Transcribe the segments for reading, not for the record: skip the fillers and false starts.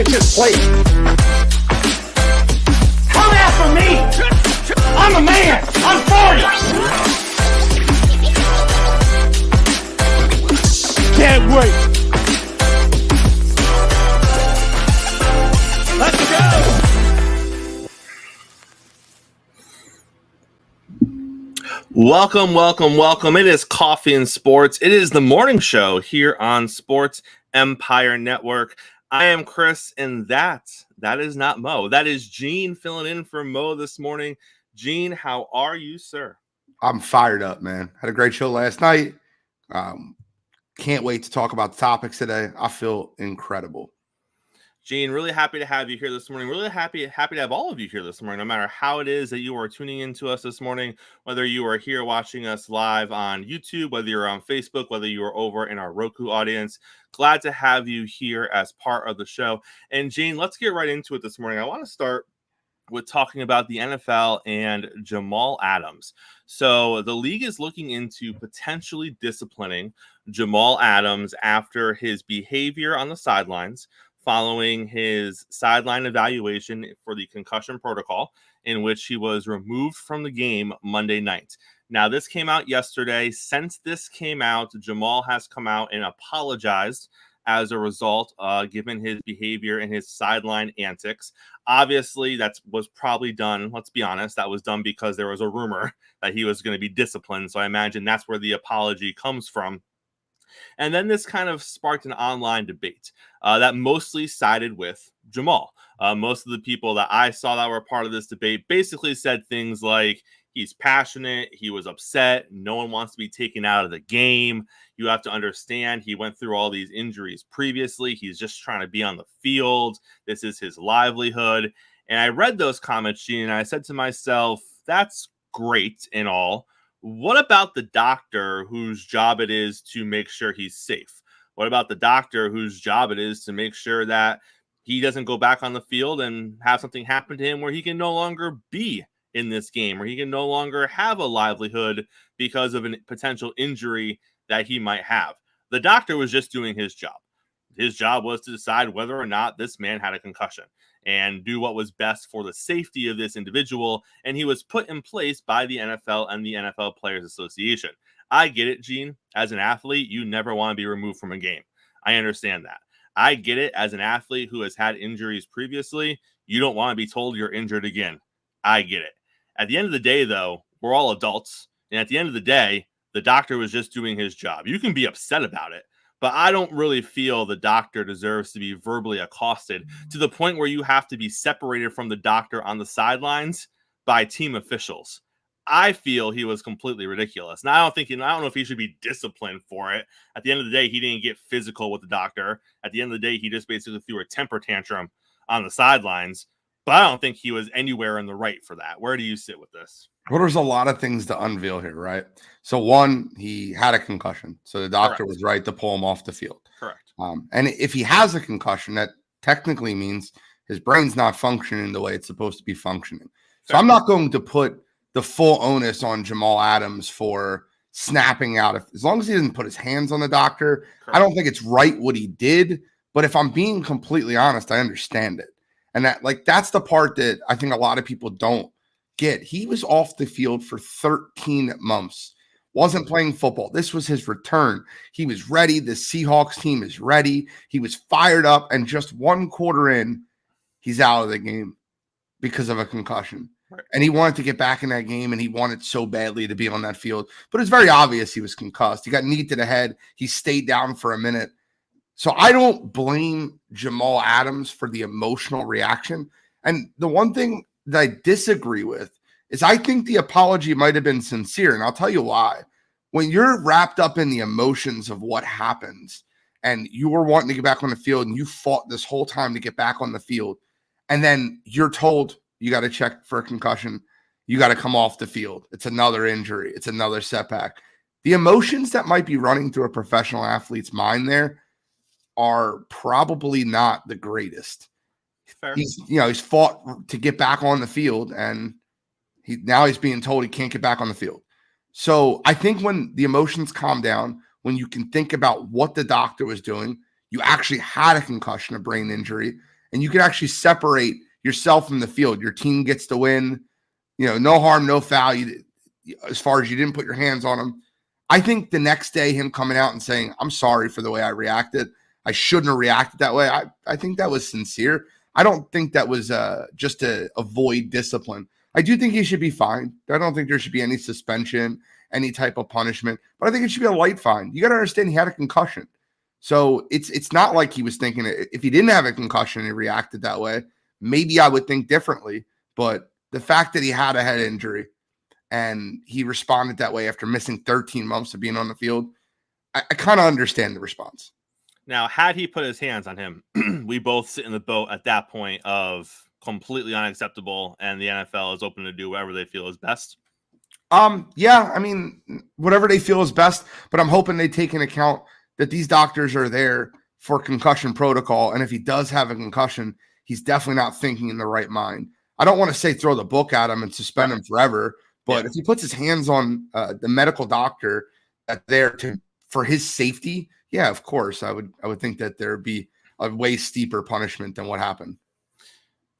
to just play it. Come after me! I'm a man! I'm 40! Can't wait! Let's go! Welcome. It is Coffee and Sports. It is the morning show here on Sports Empire Network. I am Chris, and that is not Mo. That is Gene filling in for Mo this morning. Gene, how are you, sir? I'm fired up, man. Had a great show last night. Can't wait to talk about the topics today. I feel incredible. Gene, really happy to have you here this morning. Really happy to have all of you here this morning, no matter how it is that you are tuning into us this morning, whether you are here watching us live on YouTube, whether you're on Facebook, whether you are over in our Roku audience. Glad to have you here as part of the show. And Gene, let's get right into it this morning. I want to start with talking about the NFL and Jamal Adams. So the league is looking into potentially disciplining Jamal Adams after his behavior on the sidelines, following his sideline evaluation for the concussion protocol, in which he was removed from the game Monday night. Now, this came out yesterday. Since this came out, Jamal has come out and apologized as a result, given his behavior and his sideline antics. Obviously, that was probably done, let's be honest, that was done because there was a rumor that he was going to be disciplined. So I imagine that's where the apology comes from. And then this kind of sparked an online debate that mostly sided with Jamal. Most of the people that I saw that were part of this debate basically said things like, he's passionate, he was upset, no one wants to be taken out of the game. You have to understand, he went through all these injuries previously. He's just trying to be on the field. This is his livelihood. And I read those comments, Gene, and I said to myself, that's great and all. What about the doctor whose job it is to make sure he's safe? What about the doctor whose job it is to make sure that he doesn't go back on the field and have something happen to him where he can no longer be in this game, or he can no longer have a livelihood because of a potential injury that he might have? The doctor was just doing his job. His job was to decide whether or not this man had a concussion and do what was best for the safety of this individual. And he was put in place by the NFL and the NFL Players Association. I get it, Gene. As an athlete, you never want to be removed from a game. I understand that. I get it. As an athlete who has had injuries previously, you don't want to be told you're injured again. I get it. At the end of the day, though, we're all adults. And at the end of the day, the doctor was just doing his job. You can be upset about it, but I don't really feel the doctor deserves to be verbally accosted to the point where you have to be separated from the doctor on the sidelines by team officials. I feel he was completely ridiculous. And I don't know if he should be disciplined for it. At the end of the day, he didn't get physical with the doctor. At the end of the day, he just basically threw a temper tantrum on the sidelines. But I don't think he was anywhere in the right for that. Where do you sit with this? Well, there's a lot of things to unveil here, right? So one, he had a concussion. So the doctor was right to pull him off the field. Correct. And if he has a concussion, that technically means his brain's not functioning the way it's supposed to be functioning. So I'm not going to put the full onus on Jamal Adams for snapping out. As long as he didn't put his hands on the doctor, correct. I don't think it's right what he did. But if I'm being completely honest, I understand it. And that's the part that I think a lot of people don't get. He was off the field for 13 months, wasn't playing football. This was his return. He was ready. The Seahawks team is ready. He was fired up. And just one quarter in, he's out of the game because of a concussion. Right. And he wanted to get back in that game, and he wanted so badly to be on that field. But it's very obvious he was concussed. He got knee to the head. He stayed down for a minute. So I don't blame Jamal Adams for the emotional reaction. And the one thing that I disagree with is I think the apology might have been sincere. And I'll tell you why. When you're wrapped up in the emotions of what happens and you were wanting to get back on the field and you fought this whole time to get back on the field, and then you're told you got to check for a concussion, you got to come off the field. It's another injury. It's another setback. The emotions that might be running through a professional athlete's mind there are probably not the greatest. Fair. He's fought to get back on the field, and now he's being told he can't get back on the field. So I think when the emotions calm down, when you can think about what the doctor was doing, you actually had a concussion, a brain injury, and you can actually separate yourself from the field. Your team gets to win, no harm, no foul. As far as you didn't put your hands on him. I think the next day him coming out and saying, I'm sorry for the way I reacted. I shouldn't have reacted that way. I think that was sincere. I don't think that was just to avoid discipline. I do think he should be fined. I don't think there should be any suspension, any type of punishment, but I think it should be a light fine. You got to understand he had a concussion. So it's not like he was thinking if he didn't have a concussion and he reacted that way, maybe I would think differently. But the fact that he had a head injury and he responded that way after missing 13 months of being on the field, I kind of understand the response. Now, had he put his hands on him, we both sit in the boat at that point of completely unacceptable, and the NFL is open to do whatever they feel is best. Yeah, I mean, whatever they feel is best, but I'm hoping they take into account that these doctors are there for concussion protocol, and if he does have a concussion, he's definitely not thinking in the right mind. I don't want to say throw the book at him and suspend him forever, but if he puts his hands on the medical doctor that's there for his safety, yeah, of course, I would think that there would be a way steeper punishment than what happened.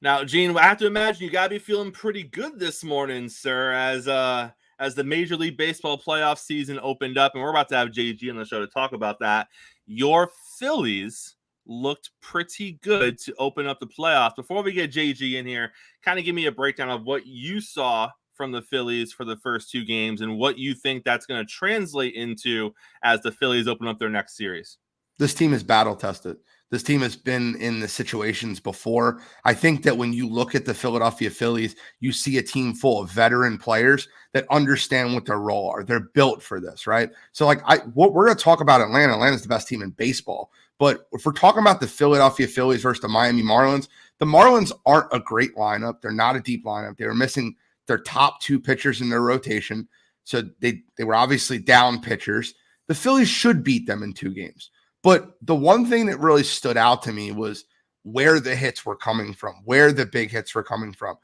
Now, Gene, I have to imagine you got to be feeling pretty good this morning, sir, as the Major League Baseball playoff season opened up, and we're about to have JG on the show to talk about that. Your Phillies looked pretty good to open up the playoffs. Before we get JG in here, kind of give me a breakdown of what you saw from the Phillies for the first two games and what you think that's going to translate into as the Phillies open up their next series. This team is battle tested. This team has been in the situations before. I think that when you look at the Philadelphia Phillies, you see a team full of veteran players that understand what their role are. They're built for this, right? So what we're going to talk about Atlanta. Atlanta's the best team in baseball. But if we're talking about the Philadelphia Phillies versus the Miami Marlins, the Marlins aren't a great lineup. They're not a deep lineup. They were missing their top two pitchers in their rotation. So they were obviously down pitchers. The Phillies should beat them in 2 games. But the one thing that really stood out to me was where the hits were coming from, where the big hits were coming from.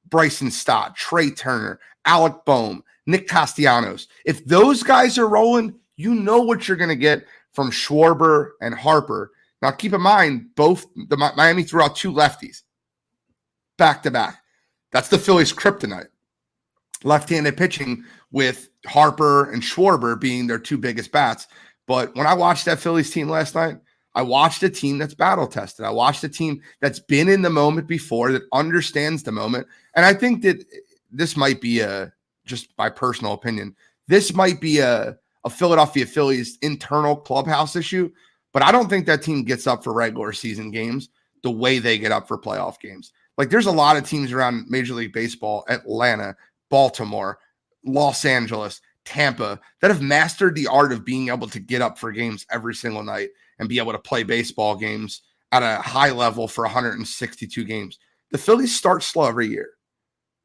Bryson Stott, Trey Turner, Alec Boehm, Nick Castellanos. If those guys are rolling, you know what you're going to get from Schwarber and Harper. Now, keep in mind, both the Miami threw out 2 lefties back-to-back. That's the Phillies' kryptonite. Left-handed pitching with Harper and Schwarber being their 2 biggest bats. But when I watched that Phillies team last night, I watched a team that's battle tested. I watched a team that's been in the moment before, that understands the moment. And I think that this might be just my personal opinion, this might be a Philadelphia Phillies internal clubhouse issue. But I don't think that team gets up for regular season games the way they get up for playoff games. Like, there's a lot of teams around Major League Baseball, Atlanta, Baltimore, Los Angeles, Tampa, that have mastered the art of being able to get up for games every single night and be able to play baseball games at a high level for 162 games. The Phillies start slow every year.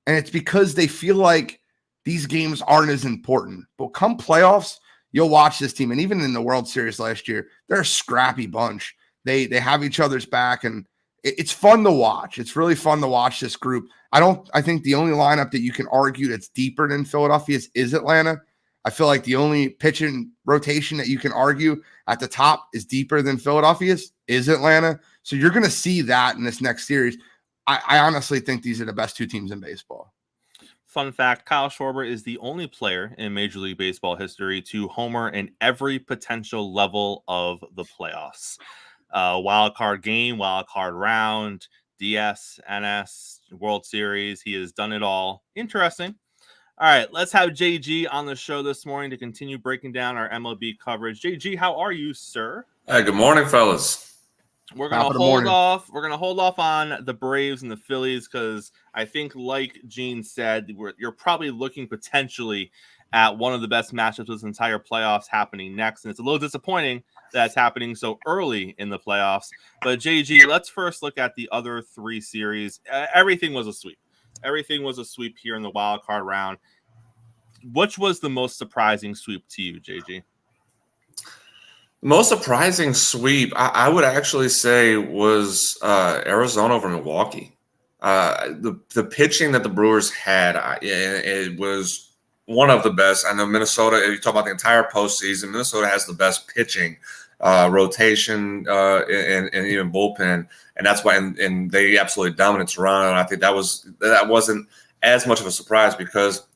And it's because they feel like these games aren't as important. But come playoffs, you'll watch this team. And even in the World Series last year, they're a scrappy bunch. They have each other's back, and it's fun to watch. It's really fun to watch this group. I think the only lineup that you can argue that's deeper than Philadelphia is Atlanta. I feel like the only pitching rotation that you can argue at the top is deeper than Philadelphia's is Atlanta. So you're going to see that in this next series. I honestly think these are the best 2 teams in baseball. Fun fact, Kyle Schwarber is the only player in Major League Baseball history to homer in every potential level of the playoffs. Wild card game, wild card round, DS, NS, World Series. He has done it all. Interesting. All right, let's have JG on the show this morning to continue breaking down our MLB coverage. JG, how are you, sir? Hey, good morning, fellas. We're going to hold off. We're going to hold off on the Braves and the Phillies because I think, like Gene said, you're probably looking potentially at one of the best matchups of this entire playoffs happening next. And it's a little disappointing that it's happening so early in the playoffs. But JG, let's first look at the other 3 series. Everything was a sweep. Everything was a sweep here in the wild card round. Which was the most surprising sweep to you, JG? Most surprising sweep, I would actually say, was Arizona over Milwaukee. The pitching that the Brewers had, it was one of the best. I know Minnesota, if you talk about the entire postseason, Minnesota has the best pitching rotation, and even bullpen, and that's why. And they absolutely dominated Toronto. And I think that wasn't as much of a surprise because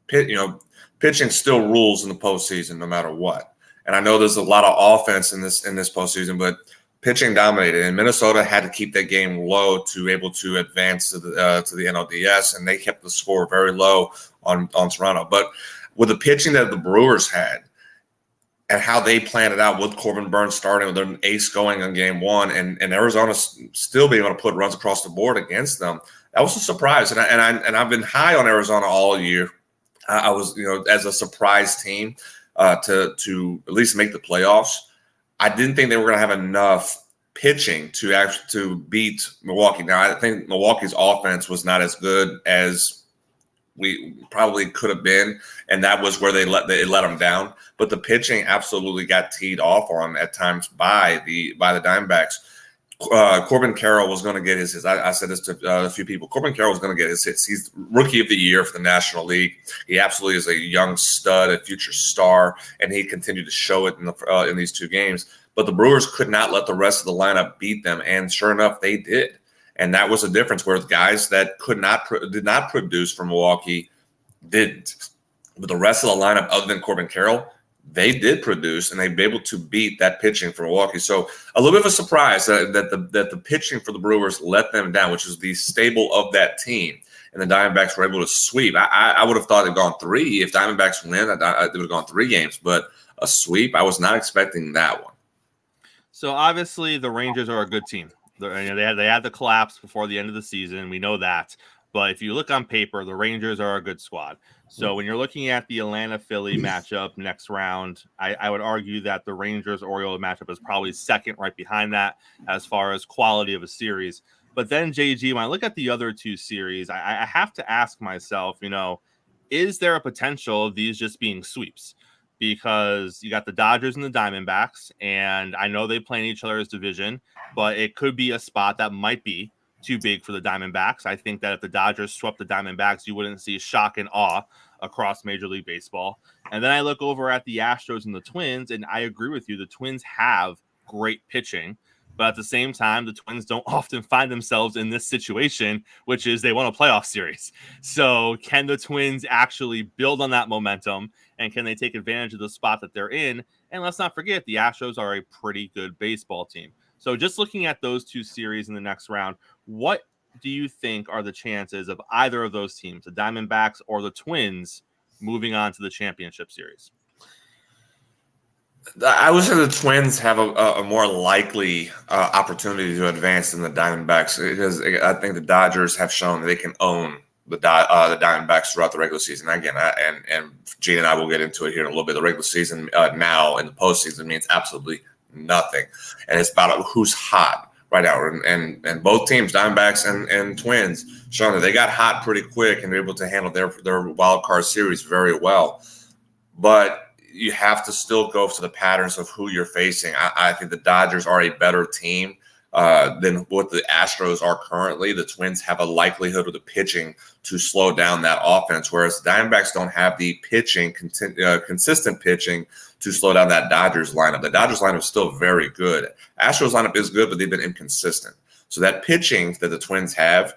pitching still rules in the postseason no matter what. And I know there's a lot of offense in this postseason, but pitching dominated, and Minnesota had to keep that game low to able to advance to the NLDS, and they kept the score very low on Toronto. But with the pitching that the Brewers had and how they planned it out with Corbin Burns starting with their ace going in game one, and Arizona still being able to put runs across the board against them, that was a surprise. And I've been high on Arizona all year. I was as a surprise team to at least make the playoffs. I didn't think they were going to have enough pitching to beat Milwaukee. Now, I think Milwaukee's offense was not as good as we probably could have been, and that was where they let them down. But the pitching absolutely got teed off on at times by the Diamondbacks. Corbin Carroll was going to get his hits. I said this to a few people. Corbin Carroll was going to get his hits. He's Rookie of the Year for the National League. He absolutely is a young stud, a future star, and he continued to show it in these two games. But the Brewers could not let the rest of the lineup beat them, and sure enough, they did. And that was a difference where guys that did not produce for Milwaukee didn't. But the rest of the lineup, other than Corbin Carroll, they did produce, and they'd be able to beat that pitching for Milwaukee. So a little bit of a surprise that the pitching for the Brewers let them down, which is the staple of that team. And the Diamondbacks were able to sweep. I would have thought they'd gone 3. If Diamondbacks win, they would have gone 3 games. But a sweep, I was not expecting that one. So obviously the Rangers are a good team. They had the collapse before the end of the season. We know that. But if you look on paper, the Rangers are a good squad. So when you're looking at the Atlanta-Philly matchup next round, I would argue that the Rangers-Orioles matchup is probably second right behind that as far as quality of a series. But then, JG, when I look at the other two series, I have to ask myself, is there a potential of these just being sweeps? Because you got the Dodgers and the Diamondbacks, and I know they play in each other's division, but it could be a spot that might be too big for the Diamondbacks. I think that if the Dodgers swept the Diamondbacks, you wouldn't see shock and awe across Major League Baseball. And then I look over at the Astros and the Twins, and I agree with you. The Twins have great pitching, but at the same time, the Twins don't often find themselves in this situation, which is they won a playoff series. So can the Twins actually build on that momentum, and can they take advantage of the spot that they're in? And let's not forget, the Astros are a pretty good baseball team. So just looking at those two series in the next round, what do you think are the chances of either of those teams, the Diamondbacks or the Twins, moving on to the championship series? I would say the Twins have a more likely opportunity to advance than the Diamondbacks, because I think the Dodgers have shown that they can own the Diamondbacks throughout the regular season. Again, and Gene and I will get into it here in a little bit. The regular season now in the postseason means absolutely nothing, and it's about who's hot right now. And both teams, Diamondbacks and Twins, showing that they got hot pretty quick and they're able to handle their wild card series very well. But you have to still go to the patterns of who you're facing. I think the Dodgers are a better team than what the Astros are currently. The Twins have a likelihood of the pitching to slow down that offense, whereas the Diamondbacks don't have the pitching, consistent pitching to slow down that Dodgers lineup. The Dodgers lineup is still very good. Astros lineup is good, but they've been inconsistent. So that pitching that the Twins have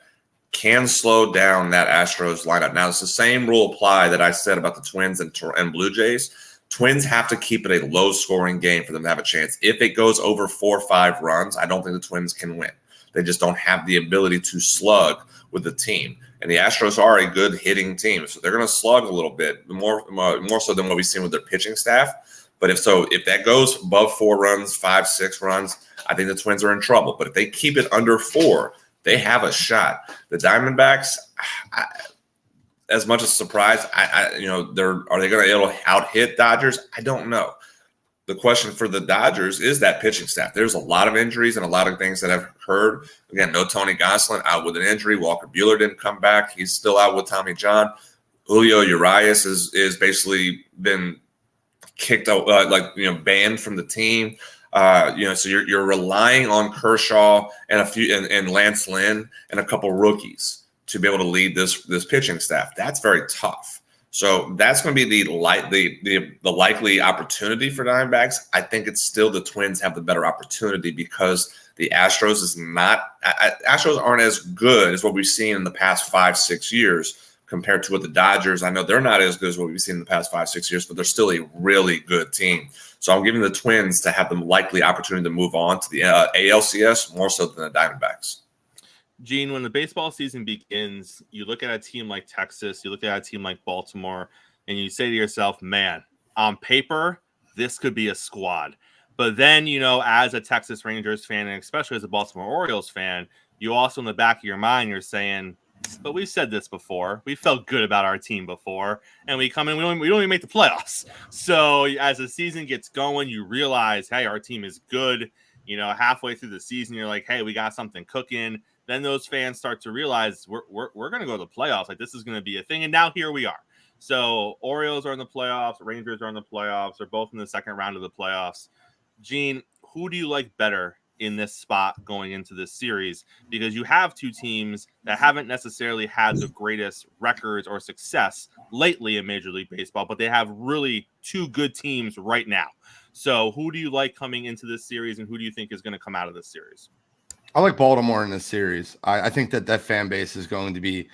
can slow down that Astros lineup. Now, it's the same rule apply that I said about the Twins and Blue Jays. Twins have to keep it a low-scoring game for them to have a chance. If it goes over 4 or 5 runs, I don't think the Twins can win. They just don't have the ability to slug with the team. And the Astros are a good hitting team, so they're going to slug a little bit, more so than what we've seen with their pitching staff. But if that goes above 4 runs, 5, 6 runs, I think the Twins are in trouble. But if they keep it under 4, they have a shot. The Diamondbacks, as much as surprise, are they going to be able to out-hit Dodgers? I don't know. The question for the Dodgers is that pitching staff. There's a lot of injuries and a lot of things that I've heard. Again, no Tony Gonsolin, out with an injury. Walker Buehler didn't come back. He's still out with Tommy John. Julio Urias is basically been kicked out, banned from the team. So you're relying on Kershaw and Lance Lynn and a couple rookies to be able to lead this pitching staff. That's very tough. So that's going to be the likely opportunity for Diamondbacks. I think it's still the Twins have the better opportunity because the Astros Astros aren't as good as what we've seen in the past 5-6 years compared to what the Dodgers. I know they're not as good as what we've seen in the past 5-6 years, but they're still a really good team. So I'm giving the Twins to have the likely opportunity to move on to the ALCS more so than the Diamondbacks. Gene, when the baseball season begins, you look at a team like Texas, you look at a team like Baltimore, and you say to yourself, man, on paper, this could be a squad. But then, as a Texas Rangers fan, and especially as a Baltimore Orioles fan, you also in the back of your mind, you're saying, but we've said this before. We felt good about our team before, and we come in, we don't even make the playoffs. So as the season gets going, you realize, hey, our team is good. Halfway through the season, you're like, hey, we got something cooking. Then those fans start to realize we're going to go to the playoffs. Like, this is going to be a thing. And now here we are. So Orioles are in the playoffs. Rangers are in the playoffs. They're both in the second round of the playoffs. Gene, who do you like better in this spot going into this series? Because you have two teams that haven't necessarily had the greatest records or success lately in Major League Baseball, but they have really two good teams right now. So who do you like coming into this series, and who do you think is going to come out of this series? I like Baltimore in this series. I think that fan base is going to be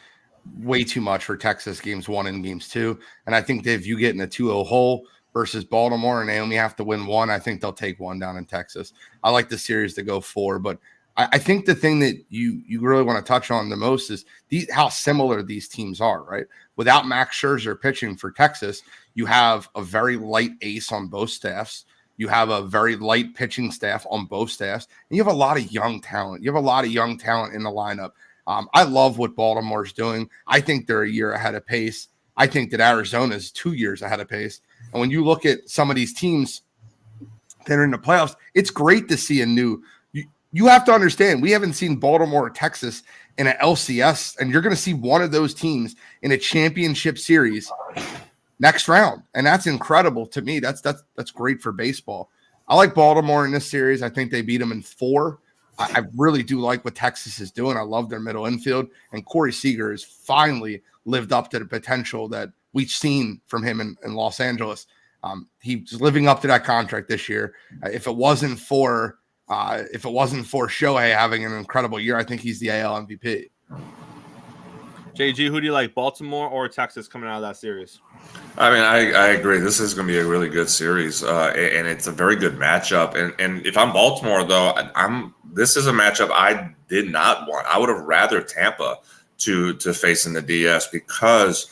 way too much for Texas games 1 and games 2. And I think that if you get in a 2-0 hole versus Baltimore and they only have to win 1, I think they'll take 1 down in Texas. I like the series to go 4, but I think the thing that you really want to touch on the most is how similar these teams are, right? Without Max Scherzer pitching for Texas, you have a very light ace on both staffs. You have a very light pitching staff on both staffs, and you have a lot of young talent. You have a lot of young talent in the lineup. I love what Baltimore's doing. I think they're a year ahead of pace. I think that Arizona is 2 years ahead of pace. And when you look at some of these teams that are in the playoffs, it's great to see a new. You have to understand, we haven't seen Baltimore or Texas in an LCS, and you're going to see one of those teams in a championship series next round, and that's incredible to me. That's great for baseball. I like Baltimore in this series. I think they beat them in 4. I really do like what Texas is doing. I love their middle infield, and Corey Seager has finally lived up to the potential that we've seen from him in Los Angeles. He's living up to that contract this year. If it wasn't for Shohei having an incredible year, I think he's the AL MVP. JG, who do you like, Baltimore or Texas coming out of that series? I mean, I agree. This is going to be a really good series, and it's a very good matchup. And if I'm Baltimore, though, this is a matchup I did not want. I would have rather Tampa to face in the DS because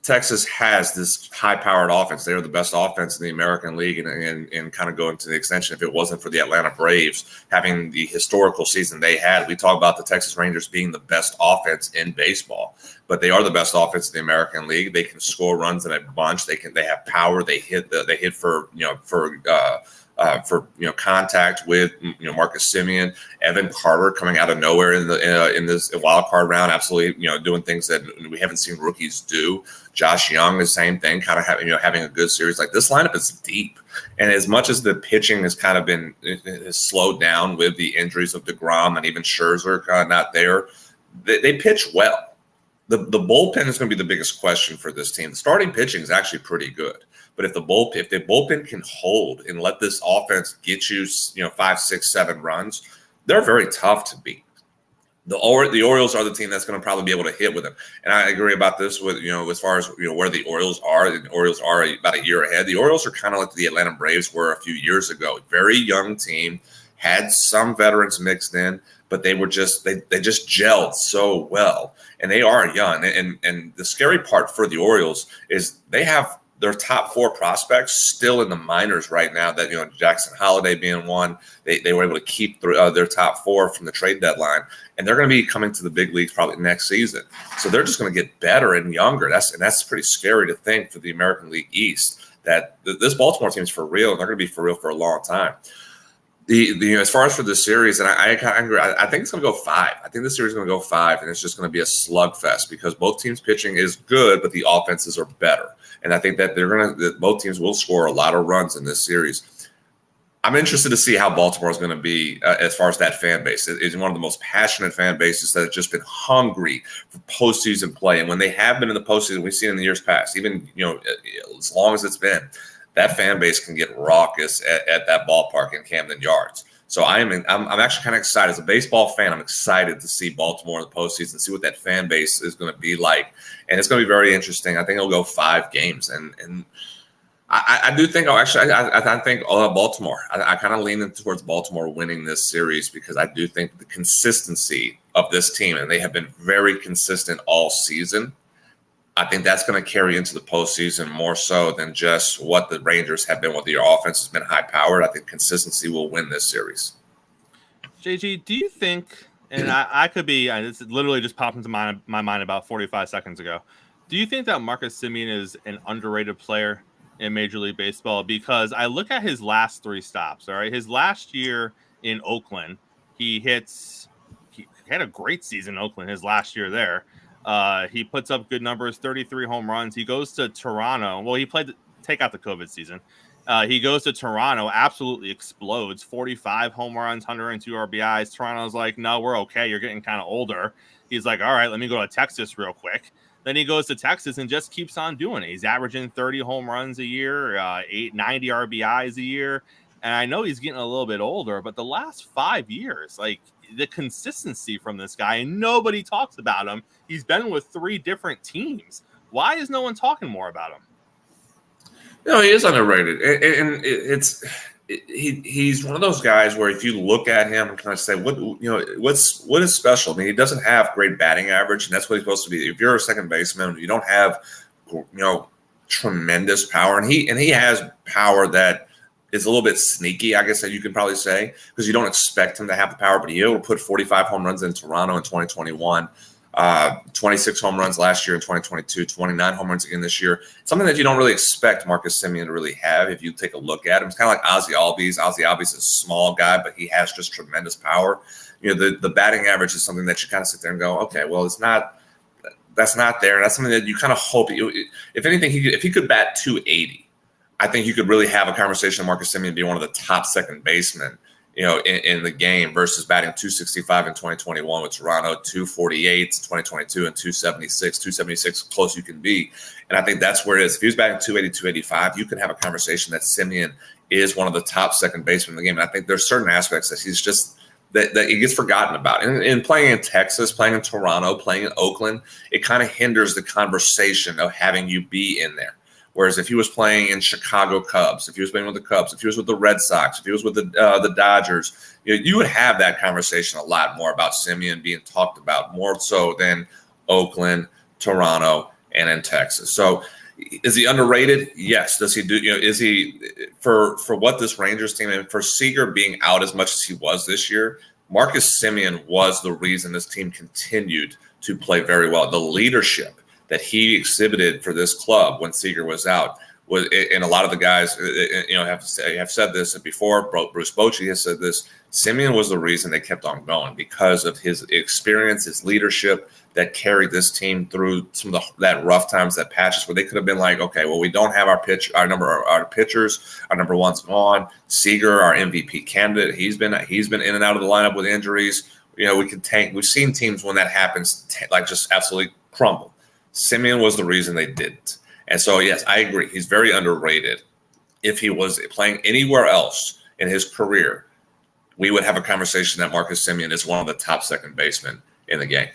Texas has this high-powered offense. They are the best offense in the American League, and kind of going to the extension, if it wasn't for the Atlanta Braves having the historical season they had. We talk about the Texas Rangers being the best offense in baseball, but they are the best offense in the American League. They can score runs in a bunch. They have power. They hit for contact with Marcus Semien, Evan Carter coming out of nowhere in this wild card round, absolutely doing things that we haven't seen rookies do. Josh Young, the same thing, kind of having a good series. Like, this lineup is deep, and as much as the pitching has kind of has slowed down with the injuries of DeGrom and even Scherzer not there, they pitch well. The bullpen is going to be the biggest question for this team. The starting pitching is actually pretty good. But if the bullpen can hold and let this offense get you 5, 6, 7 runs, they're very tough to beat. The Orioles are the team that's going to probably be able to hit with them. And I agree about this with, as far as, where the Orioles are. The Orioles are about a year ahead. The Orioles are kind of like the Atlanta Braves were a few years ago. Very young team, had some veterans mixed in, but they just gelled so well. And they are young. And the scary part for the Orioles is they have their top 4 prospects still in the minors right now. That Jackson Holiday being one, they were able to keep their top 4 from the trade deadline, and they're going to be coming to the big leagues probably next season. So they're just going to get better and younger. That's pretty scary to think for the American League East that this Baltimore team is for real, and they're going to be for real for a long time. As far as for the series, and I agree, I think it's going to go 5. I think the series is going to go 5, and it's just going to be a slugfest because both teams' pitching is good, but the offenses are better. And I think that both teams will score a lot of runs in this series. I'm interested to see how Baltimore is going to be as far as that fan base. It's one of the most passionate fan bases that has just been hungry for postseason play. And when they have been in the postseason, we've seen in the years past, even as long as it's been, that fan base can get raucous at that ballpark in Camden Yards. So I'm actually kind of excited. As a baseball fan, I'm excited to see Baltimore in the postseason, see what that fan base is going to be like. And it's going to be very interesting. I think it'll go 5 games. And I do think, I think Baltimore. I kind of lean towards Baltimore winning this series because I do think the consistency of this team, and they have been very consistent all season, I think that's going to carry into the postseason more so than just what the Rangers have been, whether your offense has been high-powered. I think consistency will win this series. JG, do you think, and I could be, this literally just popped into my mind about 45 seconds ago, do you think that Marcus Semien is an underrated player in Major League Baseball? Because I look at his last 3 stops, all right? His last year in Oakland, he had a great season in Oakland his last year there. He puts up good numbers, 33 home runs. He goes to Toronto. Well, he played, take out the COVID season. He goes to Toronto, absolutely explodes, 45 home runs, 102 RBIs. Toronto's like, no, we're okay. You're getting kind of older. He's like, all right, let me go to Texas real quick. Then he goes to Texas and just keeps on doing it. He's averaging 30 home runs a year, 90 RBIs a year. And I know he's getting a little bit older, but the last 5 years, like the consistency from this guy, and nobody talks about him. He's been with 3 different teams. Why is no one talking more about him? No, he is underrated. And he's one of those guys where if you look at him and kind of say, what is special? I mean, he doesn't have great batting average, and that's what he's supposed to be. If you're a second baseman, you don't have, tremendous power, and he has power that is a little bit sneaky, I guess that you could probably say, because you don't expect him to have the power, but he able to put 45 home runs in Toronto in 2021. 26 home runs last year in 2022, 29 home runs again this year. Something that you don't really expect Marcus Semien to really have if you take a look at him. It's kind of like Ozzie Albies. Ozzie Albies is a small guy, but he has just tremendous power. The batting average is something that you kind of sit there and go, okay, well, that's not there. And that's something that you kind of hope. If anything, if he could bat 280, I think you could really have a conversation with Marcus Semien be one of the top second basemen in the game versus batting 265 in 2021 with Toronto, 248 in 2022, and 276 close you can be. And I think that's where it is. If he was batting 280, 285, you can have a conversation that Semien is one of the top second basemen in the game. And I think there's certain aspects that he's just that he gets forgotten about. And playing in Texas, playing in Toronto, playing in Oakland, it kind of hinders the conversation of having you be in there. Whereas if he was playing in Chicago Cubs, if he was playing with the Cubs, if he was with the Red Sox, if he was with the Dodgers, you would have that conversation a lot more about Semien being talked about more so than Oakland, Toronto, and in Texas. So is he underrated? Yes. Does he do? Is he for what this Rangers team and for Seager being out as much as he was this year? Marcus Semien was the reason this team continued to play very well. The leadership that he exhibited for this club when Seager was out was, and a lot of the guys, have said this before. Bruce Bochy has said this. Semien was the reason they kept on going because of his experience, his leadership that carried this team through some of that rough times, that patches where they could have been like, okay, well, we don't have our pitchers, our number one's gone. Seager, our MVP candidate, he's been in and out of the lineup with injuries. We can tank. We've seen teams when that happens, just absolutely crumble. Semien was the reason they didn't. And so, yes, I agree. He's very underrated. If he was playing anywhere else in his career, we would have a conversation that Marcus Semien is one of the top second basemen in the game.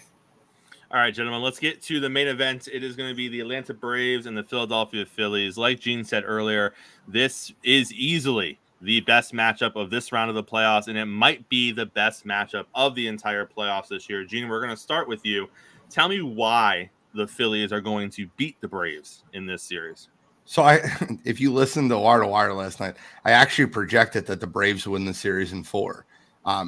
All right, gentlemen, let's get to the main event. It is going to be the Atlanta Braves and the Philadelphia Phillies. Like Gene said earlier, this is easily the best matchup of this round of the playoffs, and it might be the best matchup of the entire playoffs this year. Gene, we're going to start with you. Tell me why the Phillies are going to beat the Braves in this series. So if you listened to Wire to Wire last night, I actually projected that the Braves win the series in 4.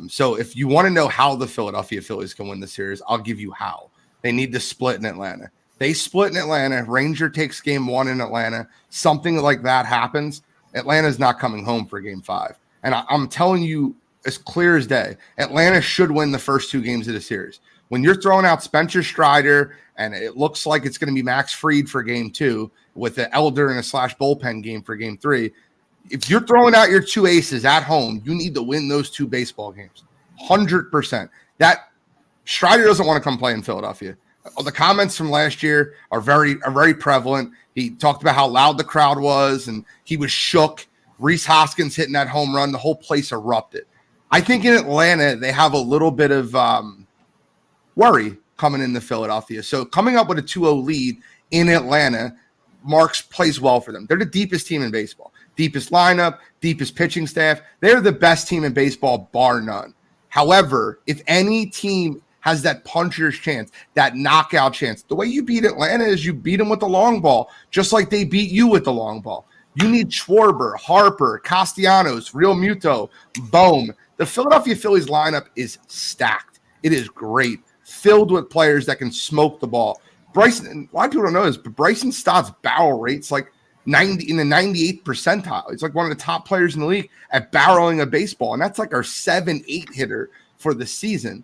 So if you want to know how the Philadelphia Phillies can win the series, I'll give you how. They need to split in Atlanta. They split in Atlanta. Ranger takes game 1 in Atlanta. Something like that happens. Atlanta's not coming home for game 5. And I'm telling you as clear as day, Atlanta should win the first 2 games of the series. When you're throwing out Spencer Strider and it looks like it's going to be Max Fried for game 2 with the Elder and a / bullpen game for game 3, if you're throwing out your two aces at home, you need to win those two baseball games. 100%. That Strider doesn't want to come play in Philadelphia. The comments from last year are very prevalent. He talked about how loud the crowd was, and he was shook. Reese Hoskins hitting that home run, the whole place erupted. I think in Atlanta, they have a little bit of worry coming into Philadelphia. So coming up with a 2-0 lead in Atlanta, Marks plays well for them. They're the deepest team in baseball. Deepest lineup, deepest pitching staff. They're the best team in baseball, bar none. However, if any team has that puncher's chance, that knockout chance, the way you beat Atlanta is you beat them with the long ball, just like they beat you with the long ball. You need Schwarber, Harper, Castellanos, Real Muto, Bohm. The Philadelphia Phillies lineup is stacked. It is great, filled with players that can smoke the ball. Bryson, a lot of people don't know this, but Bryson Stott's barrel rate's like 90 in the 98th percentile. It's like one of the top players in the league at barreling a baseball, and that's like our 7-8 hitter for the season.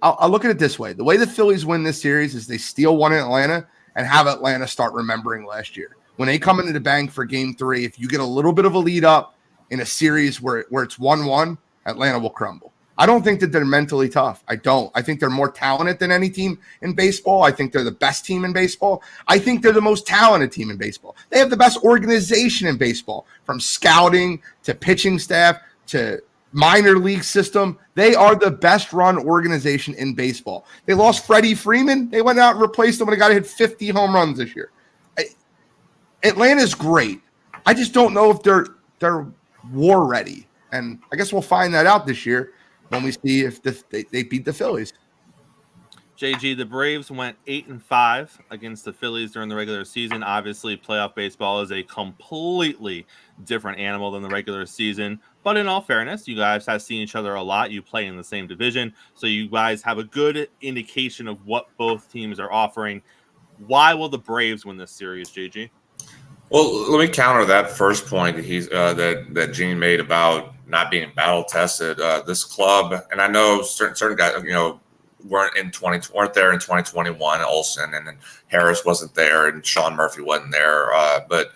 I'll look at it this way. The way the Phillies win this series is they steal one in Atlanta and have Atlanta start remembering last year. When they come into the bank for game 3, if you get a little bit of a lead up in a series where it's 1-1, Atlanta will crumble. I don't think that they're mentally tough. I don't. I think they're more talented than any team in baseball. I think they're the best team in baseball. I think they're the most talented team in baseball. They have the best organization in baseball, from scouting to pitching staff to minor league system. They are the best run organization in baseball. They lost Freddie Freeman. They went out and replaced him with a guy who hit 50 home runs this year. Atlanta's great. I just don't know if they're war ready. And I guess we'll find that out this year when we see if they beat the Phillies. JG, the Braves went 8-5 against the Phillies during the regular season. Obviously, playoff baseball is a completely different animal than the regular season. But in all fairness, you guys have seen each other a lot. You play in the same division, so you guys have a good indication of what both teams are offering. Why will the Braves win this series, JG? Well, let me counter that first point that Gene made about not being battle tested. This club, and I know certain guys, weren't there in 2021. Olsen and then Harris wasn't there, and Sean Murphy wasn't there. But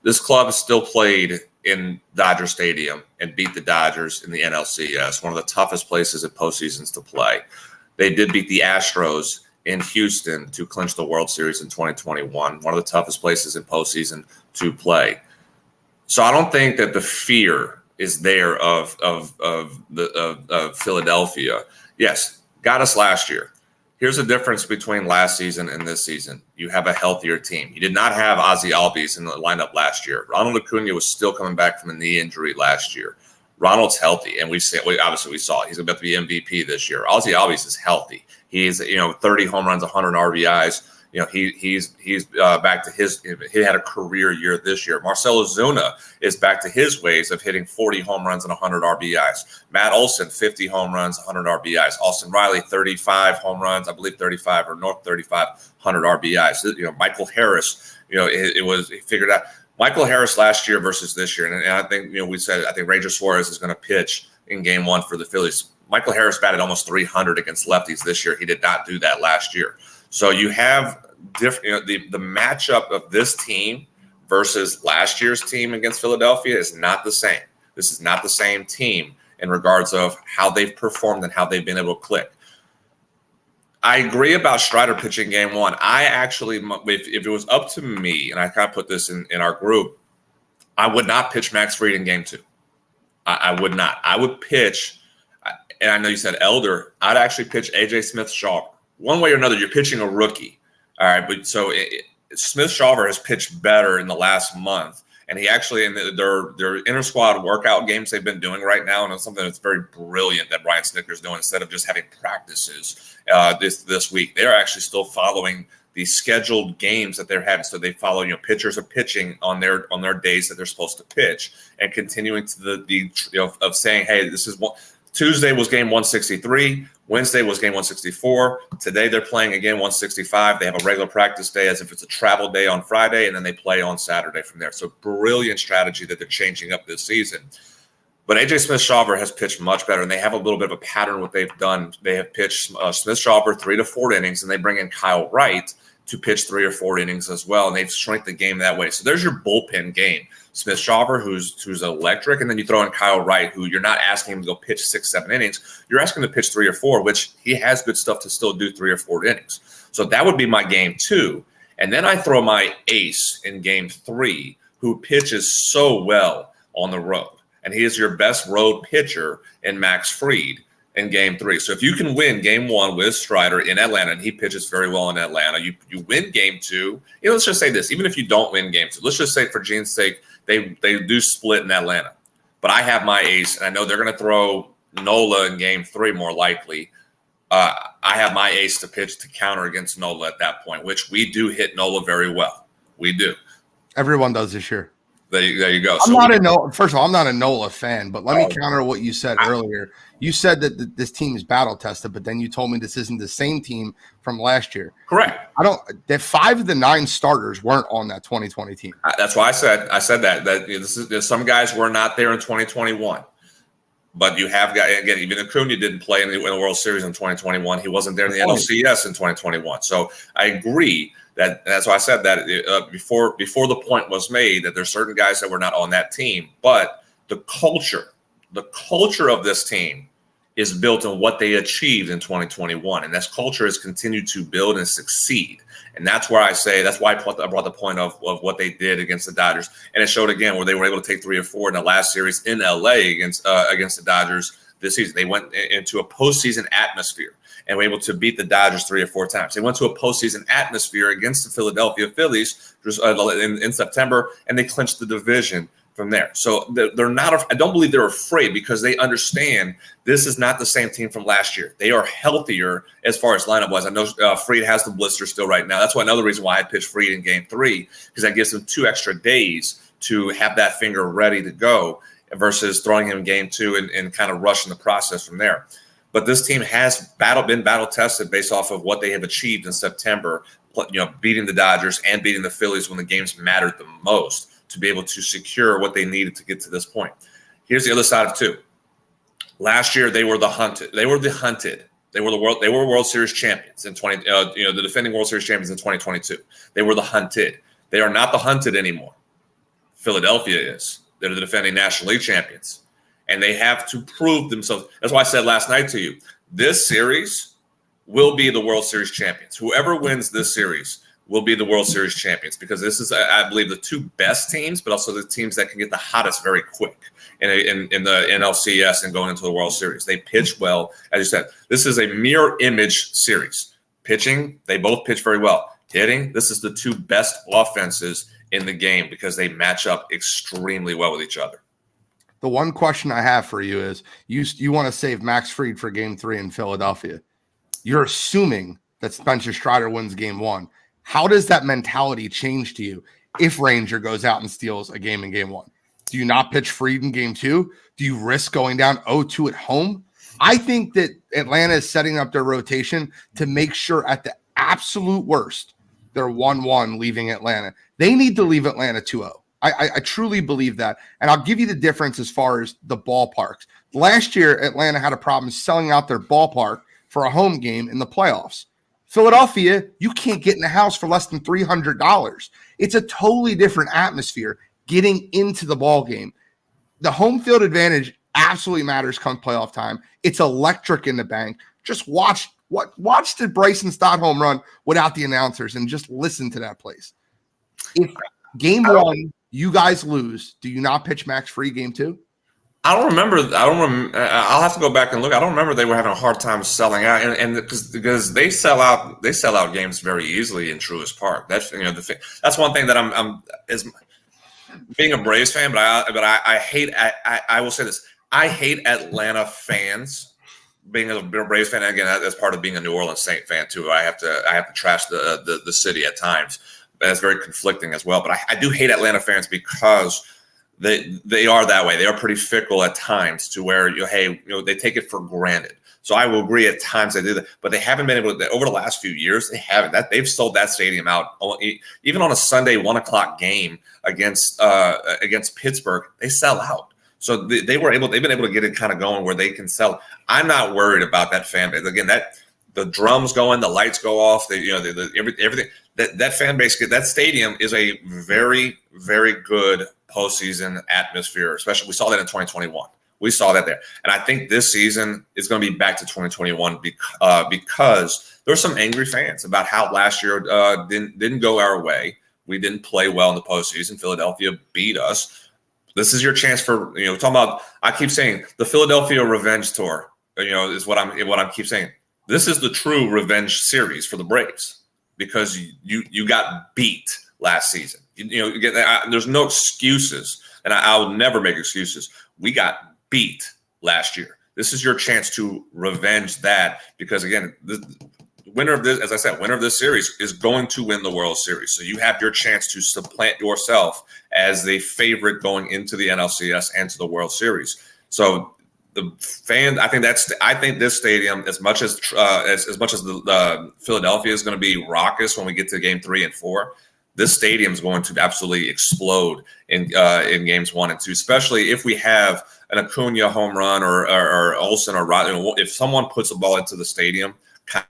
this club still played in Dodger Stadium and beat the Dodgers in the NLCS, one of the toughest places in postseasons to play. They did beat the Astros in Houston to clinch the World Series in 2021, one of the toughest places in postseason to play. So I don't think that the fear is there of Philadelphia. Yes, got us last year. Here's the difference between last season and this season. You have a healthier team. You did not have Ozzie Albies in the lineup last year. Ronald Acuna was still coming back from a knee injury last year. Ronald's healthy, and we saw he's about to be MVP this year. Ozzie Albies is healthy. He's 30 home runs, 100 RBIs. He's back to his. He had a career year this year. Marcell Ozuna is back to his ways of hitting 40 home runs and 100 RBIs. Matt Olson, 50 home runs, 100 RBIs. Austin Riley, 35 home runs, I believe 35 or north 35, 100 RBIs. Michael Harris, he figured out. Michael Harris last year versus this year, and I think I think Ranger Suarez is going to pitch in Game 1 for the Phillies. Michael Harris batted almost 300 against lefties this year. He did not do that last year. So you have different. The matchup of this team versus last year's team against Philadelphia is not the same. This is not the same team in regards of how they've performed and how they've been able to click. I agree about Strider pitching Game 1. I actually, if it was up to me, and I kind of put this in our group, I would not pitch Max Fried in Game 2. I would not. I would pitch, and I know you said Elder, I'd actually pitch A.J. Smith-Shawver. One way or another, you're pitching a rookie. All right, but so Smith-Shawver has pitched better in the last month. And he actually, in their inter-squad workout games they've been doing right now, and it's something that's very brilliant that Brian Snitker's doing, instead of just having practices this week, they're actually still following the scheduled games that they're having. So they follow, pitchers are pitching on their days that they're supposed to pitch, and continuing to of saying, hey, this is what Tuesday was game 163. Wednesday was game 164. Today they're playing again 165. They have a regular practice day as if it's a travel day on Friday, and then they play on Saturday from there. So brilliant strategy that they're changing up this season. But A.J. Smith-Shawver has pitched much better, and they have a little bit of a pattern what they've done. They have pitched Smith-Shawver 3 to 4 innings, and they bring in Kyle Wright to pitch 3 or 4 innings as well, and they've shrunk the game that way. So there's your bullpen game. Smith-Shawver, who's electric, and then you throw in Kyle Wright, who you're not asking him to go pitch 6-7 innings. You're asking him to pitch 3 or 4, which he has good stuff to still do 3 or 4 innings. So that would be my game 2. And then I throw my ace in game 3, who pitches so well on the road. And he is your best road pitcher in Max Fried in game 3. So if you can win game 1 with Strider in Atlanta, and he pitches very well in Atlanta, you win game 2. Let's just say this, even if you don't win game 2, let's just say for Gene's sake, they do split in Atlanta. But I have my ace, and I know they're going to throw Nola in game 3 more likely. I have my ace to pitch to counter against Nola at that point, which we do hit Nola very well. We do. Everyone does this year. There you go. First of all, I'm not a Nola fan, but let me counter what you said earlier. You said that this team is battle tested, but then you told me this isn't the same team from last year. Correct. That 5 of the 9 starters weren't on that 2020 team. That's why I said that some guys were not there in 2021. But you have got, again, even Acuna didn't play in the World Series in 2021. He wasn't there in the NLCS in 2021. So I agree that's why I said that before the point was made that there's certain guys that were not on that team. But the culture of this team is built on what they achieved in 2021. And that culture has continued to build and succeed. And that's why I brought the point of what they did against the Dodgers. And it showed again where they were able to take 3 or 4 in the last series in LA against the Dodgers this season. They went into a postseason atmosphere and were able to beat the Dodgers 3 or 4 times. They went to a postseason atmosphere against the Philadelphia Phillies in September, and they clinched the division from there. So they're not. I don't believe they're afraid because they understand this is not the same team from last year. They are healthier as far as lineup wise. I know Fried has the blister still right now. That's another reason why I pitched Fried in game 3, because that gives them 2 extra days to have that finger ready to go versus throwing him in game 2 and kind of rushing the process from there. But this team has been battle tested based off of what they have achieved in September, beating the Dodgers and beating the Phillies when the games mattered the most, to be able to secure what they needed to get to this point. Here's the other side of 2. Last year they were the hunted. They were World Series champions in the defending World Series champions in 2022. They were the hunted. They are not the hunted anymore. Philadelphia is. They're the defending National League champions, and they have to prove themselves. That's why I said last night to you, this series will be the World Series champions. Whoever wins this series will be the World Series champions, because this is, I believe, the 2 best teams, but also the teams that can get the hottest very quick in the NLCS and going into the World Series. They pitch well. As you said, this is a mirror image series. Pitching, they both pitch very well. Hitting, this is the 2 best offenses in the game because they match up extremely well with each other. The one question I have for you is you want to save Max Fried for game 3 in Philadelphia. You're assuming that Spencer Strider wins game 1. How does that mentality change to you if Ranger goes out and steals a game in game 1? Do you not pitch Fried in game 2? Do you risk going down 0-2 at home? I think that Atlanta is setting up their rotation to make sure at the absolute worst, they're 1-1 leaving Atlanta. They need to leave Atlanta 2-0. I truly believe that. And I'll give you the difference as far as the ballparks. Last year, Atlanta had a problem selling out their ballpark for a home game in the playoffs. Philadelphia, you can't get in the house for less than $300. It's a totally different atmosphere getting into the ball game. The home field advantage absolutely matters come playoff time. It's electric in the bank. Just watch the Bryson Stott home run without the announcers and just listen to that place. If game 1 you guys lose, do you not pitch Max Fried game 2? I don't remember. I'll have to go back and look. I don't remember they were having a hard time selling out, and because they sell out games very easily in Truist Park. That's that's one thing that I'm is being a Braves fan, but I hate. I will say this: I hate Atlanta fans. Being a Braves fan, again, as part of being a New Orleans Saint fan too, I have to trash the city at times. That's very conflicting as well. But I do hate Atlanta fans because they are that way. They are pretty fickle at times to where they take it for granted. So I will agree at times they do that, but they haven't been able to. Over the last few years, they haven't. They've sold that stadium out. Even on a Sunday 1:00 game against Pittsburgh, they sell out. So they've been able to get it kind of going where they can sell. I'm not worried about that fan base. Again, that the drums go in, the lights go off, everything. That fan base, that stadium is a very, very good postseason atmosphere, especially we saw that in 2021. We saw that there. And I think this season is going to be back to 2021 because there's some angry fans about how last year didn't go our way. We didn't play well in the postseason. Philadelphia beat us. This is your chance for, talking about, I keep saying the Philadelphia revenge tour, is what I'm keep saying. This is the true revenge series for the Braves because you got beat last season. There's no excuses, and I will never make excuses. We got beat last year. This is your chance to revenge that because, again, the winner of this, as I said, winner of this series is going to win the World Series. So you have your chance to supplant yourself as the favorite going into the NLCS and to the World Series. So the fan, I think this stadium, as much as the Philadelphia is going to be raucous when we get to Game 3 and 4. This stadium is going to absolutely explode in games 1 and 2, especially if we have an Acuna home run or Olsen or if someone puts a ball into the stadium, kind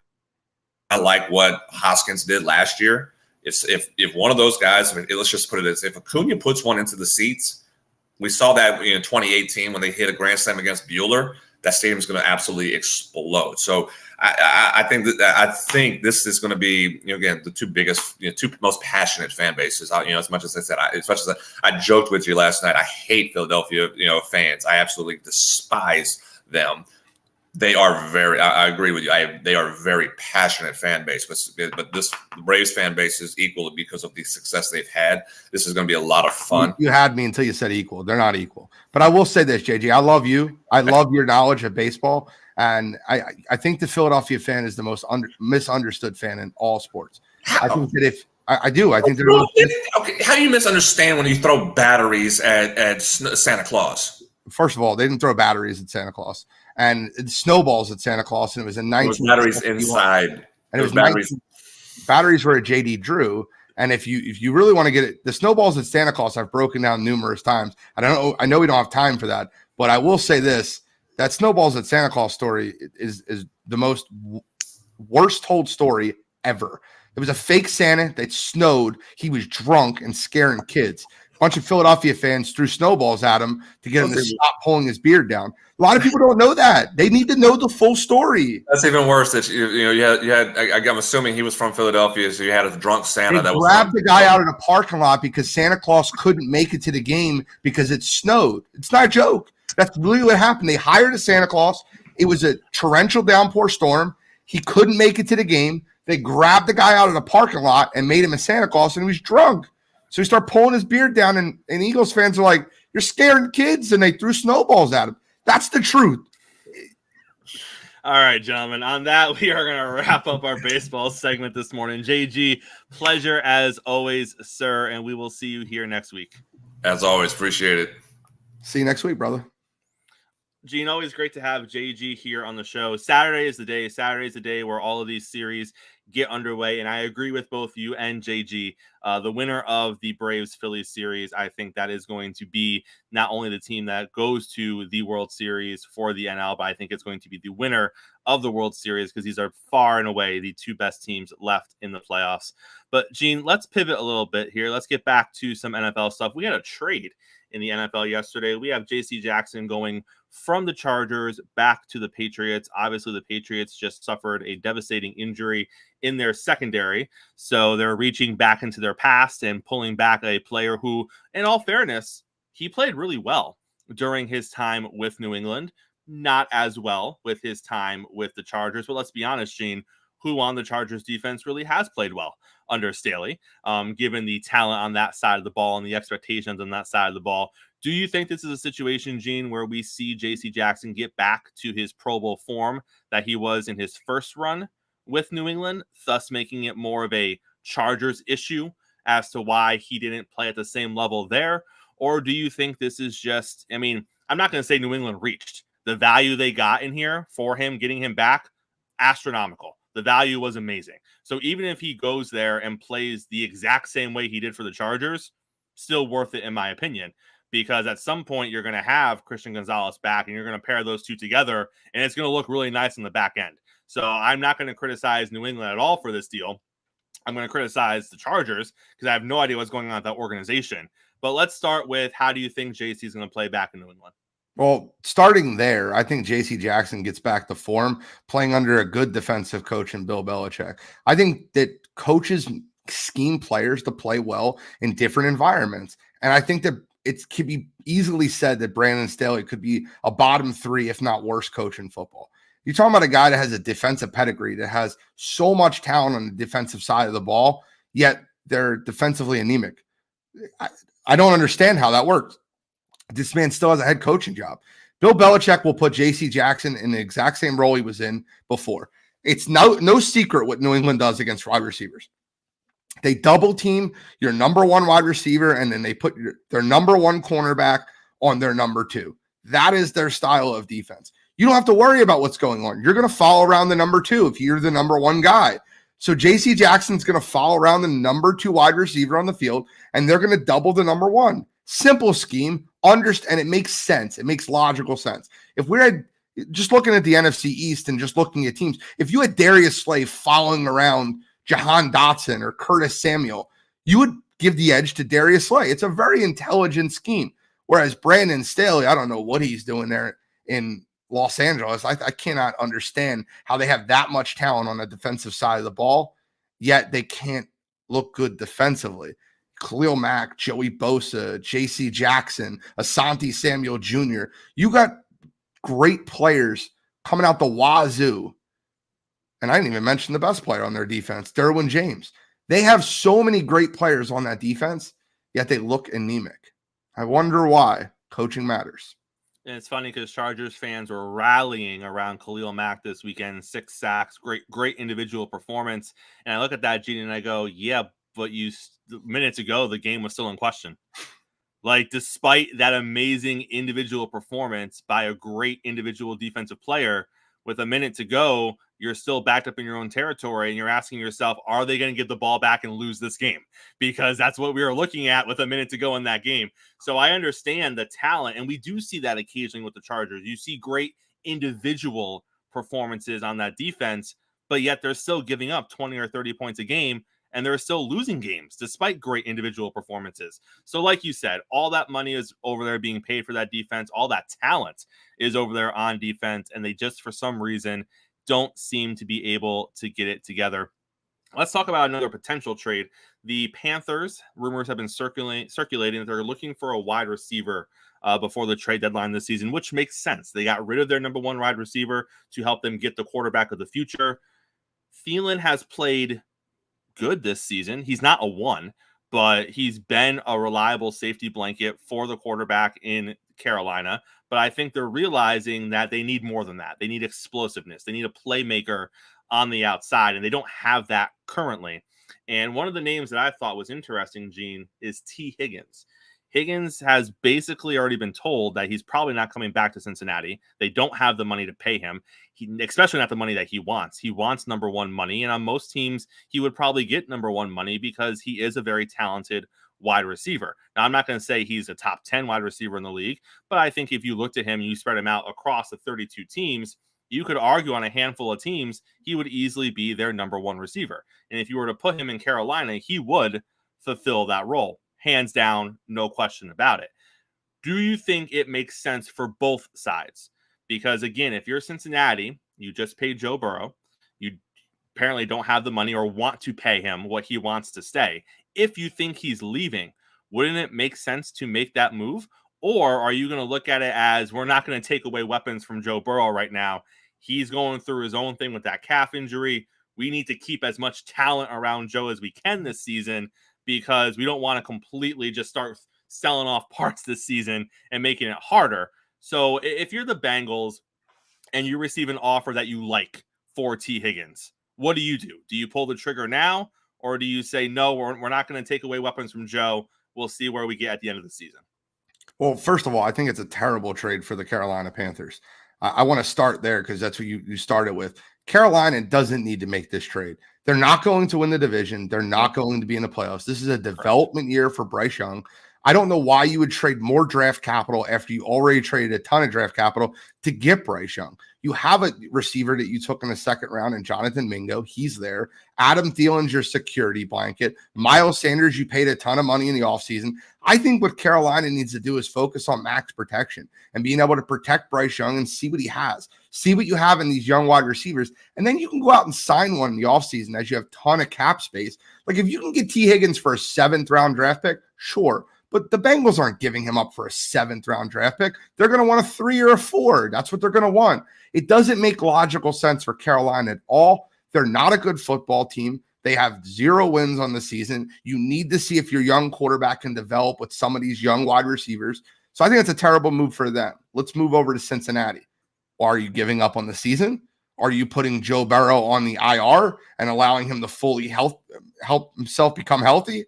of like what Hoskins did last year. If one of those guys, let's just put it as if Acuna puts one into the seats, we saw that in 2018 when they hit a grand slam against Buehler. That stadium is going to absolutely explode. So I think this is going to be, again, the two biggest, two most passionate fan bases. As much as I said, I joked with you last night. I hate Philadelphia, fans. I absolutely despise them. They are I agree with you. They are a very passionate fan base, but the Braves fan base is equal because of the success they've had. This is going to be a lot of fun. You had me until you said equal. They're not equal. But I will say this, JG, I love you. I love your knowledge of baseball. And I think the Philadelphia fan is the most misunderstood fan in all sports. How? I think that I think they're okay. How do you misunderstand when you throw batteries at Santa Claus? First of all, they didn't throw batteries at Santa Claus. And snowballs at Santa Claus, and it was in 19. Batteries inside, and it was batteries. Batteries were at JD Drew, and if you really want to get it, the snowballs at Santa Claus I've broken down numerous times. I know we don't have time for that, but I will say this: that snowballs at Santa Claus story is the most worst told story ever. It was a fake Santa that snowed. He was drunk and scaring kids. A bunch of Philadelphia fans threw snowballs at him to get him to stop pulling his beard down. A lot of people don't know that. They need to know the full story. That's even worse. That you had. I'm assuming he was from Philadelphia, so you had a drunk Santa that grabbed the guy out of the parking lot because Santa Claus couldn't make it to the game because it snowed. It's not a joke. That's really what happened. They hired a Santa Claus. It was a torrential downpour storm. He couldn't make it to the game. They grabbed the guy out of the parking lot and made him a Santa Claus, and he was drunk. So he started pulling his beard down, and Eagles fans are like, "You're scaring kids," and they threw snowballs at him. That's the truth. All right, gentlemen. On that, we are going to wrap up our baseball segment this morning. JG, pleasure as always, sir, and we will see you here next week. As always, appreciate it. See you next week, brother. Gene, always great to have JG here on the show. Saturday is the day. Saturday is the day where all of these series get underway, and I agree with both you and JG. The winner of the Braves-Phillies series, I think that is going to be not only the team that goes to the World Series for the NL, but I think it's going to be the winner of the World Series because these are far and away the two best teams left in the playoffs. But, Gene, let's pivot a little bit here. Let's get back to some NFL stuff. We had a trade in the NFL yesterday. We have J.C. Jackson going from the Chargers back to the Patriots. Obviously, the Patriots just suffered a devastating injury in their secondary, so they're reaching back into their past and pulling back a player who, in all fairness, he played really well during his time with New England. Not as well with his time with the Chargers, but let's be honest, Gene, who on the Chargers defense really has played well under Staley, given the talent on that side of the ball and the expectations on that side of the ball. Do you think this is a situation, Gene, where we see J.C. Jackson get back to his Pro Bowl form that he was in his first run with New England, thus making it more of a Chargers issue as to why he didn't play at the same level there? Or do you think this is just, I mean, I'm not going to say New England reached. The value they got in here for him, getting him back, astronomical. The value was amazing. So even if he goes there and plays the exact same way he did for the Chargers, still worth it in my opinion. Because at some point you're going to have Christian Gonzalez back and you're going to pair those two together and it's going to look really nice in the back end. So I'm not going to criticize New England at all for this deal. I'm going to criticize the Chargers because I have no idea what's going on with that organization. But let's start with, how do you think JC is going to play back in New England? Well, starting there, I think J.C. Jackson gets back to form playing under a good defensive coach in Bill Belichick. I think that coaches scheme players to play well in different environments. And I think that it could be easily said that Brandon Staley could be a bottom 3, if not worse, coach in football. You're talking about a guy that has a defensive pedigree, that has so much talent on the defensive side of the ball, yet they're defensively anemic. I don't understand how that works. This man still has a head coaching job. Bill Belichick will put J.C. Jackson in the exact same role he was in before. It's no secret what New England does against wide receivers. They double team your number 1 wide receiver, and then they put their number 1 cornerback on their number 2. That is their style of defense. You don't have to worry about what's going on. You're going to follow around the number 2 if you're the number 1 guy. So J.C. Jackson's going to follow around the number 2 wide receiver on the field, and they're going to double the number 1. Simple scheme, and it makes sense. It makes logical sense. If we had just looking at the NFC East and just looking at teams, if you had Darius Slay following around Jahan Dotson or Curtis Samuel, you would give the edge to Darius Slay. It's a very intelligent scheme. Whereas Brandon Staley, I don't know what he's doing there in Los Angeles. I cannot understand how they have that much talent on the defensive side of the ball, yet they can't look good defensively. Khalil Mack, Joey Bosa, J.C. Jackson, Asante Samuel Jr. You got great players coming out the wazoo. And I didn't even mention the best player on their defense, Derwin James. They have so many great players on that defense, yet they look anemic. I wonder why. Coaching matters. And it's funny because Chargers fans were rallying around Khalil Mack this weekend. 6 sacks, great individual performance. And I look at that, Gene, and I go, yeah, but minutes ago, the game was still in question. Like, despite that amazing individual performance by a great individual defensive player, with a minute to go, you're still backed up in your own territory, and you're asking yourself, are they going to get the ball back and lose this game? Because that's what we were looking at with a minute to go in that game. So I understand the talent, and we do see that occasionally with the Chargers. You see great individual performances on that defense, but yet they're still giving up 20 or 30 points a game, and they're still losing games despite great individual performances. So like you said, all that money is over there being paid for that defense. All that talent is over there on defense, and they just, for some reason, don't seem to be able to get it together. Let's talk about another potential trade. The Panthers, rumors have been circulating that they're looking for a wide receiver before the trade deadline this season, which makes sense. They got rid of their number 1 wide receiver to help them get the quarterback of the future. Thielen has played good this season. He's not a 1, but he's been a reliable safety blanket for the quarterback in Carolina. But I think they're realizing that they need more than that. They need explosiveness. They need a playmaker on the outside, and they don't have that currently. And one of the names that I thought was interesting, Gene, is T. Higgins. Higgins has basically already been told that he's probably not coming back to Cincinnati. They don't have the money to pay him, especially not the money that he wants. He wants number 1 money, and on most teams, he would probably get number 1 money because he is a very talented wide receiver. Now, I'm not going to say he's a top 10 wide receiver in the league, but I think if you looked at him and you spread him out across the 32 teams, you could argue on a handful of teams, he would easily be their number 1 receiver. And if you were to put him in Carolina, he would fulfill that role. Hands down, no question about it. Do you think it makes sense for both sides? Because again, if you're Cincinnati, you just paid Joe Burrow. You apparently don't have the money or want to pay him what he wants to stay. If you think he's leaving, wouldn't it make sense to make that move? Or are you going to look at it as, we're not going to take away weapons from Joe Burrow right now. He's going through his own thing with that calf injury. We need to keep as much talent around Joe as we can this season, because we don't want to completely just start selling off parts this season and making it harder. So if you're the Bengals and you receive an offer that you like for T. Higgins, what do? Do you pull the trigger now, or do you say, no, we're not going to take away weapons from Joe. We'll see where we get at the end of the season? Well, first of all, I think it's a terrible trade for the Carolina Panthers. I want to start there because that's what you started with. Carolina doesn't need to make this trade. They're not going to win the division. They're not going to be in the playoffs. This is a development year for Bryce Young. I don't know why you would trade more draft capital after you already traded a ton of draft capital to get Bryce Young. You have a receiver that you took in the second round in Jonathan Mingo. He's there. Adam Thielen's your security blanket. Miles Sanders, you paid a ton of money in the offseason. I think what Carolina needs to do is focus on max protection and being able to protect Bryce Young and see what he has. See what you have in these young wide receivers. And then you can go out and sign one in the offseason as you have a ton of cap space. Like if you can get T. Higgins for a 7th round draft pick, sure. But the Bengals aren't giving him up for a 7th round draft pick. They're going to want a 3 or a 4. That's what they're going to want. It doesn't make logical sense for Carolina at all. They're not a good football team. They have 0 wins on the season. You need to see if your young quarterback can develop with some of these young wide receivers. So I think it's a terrible move for them. Let's move over to Cincinnati. Are you giving up on the season? Are you putting Joe Burrow on the IR and allowing him to fully help himself become healthy?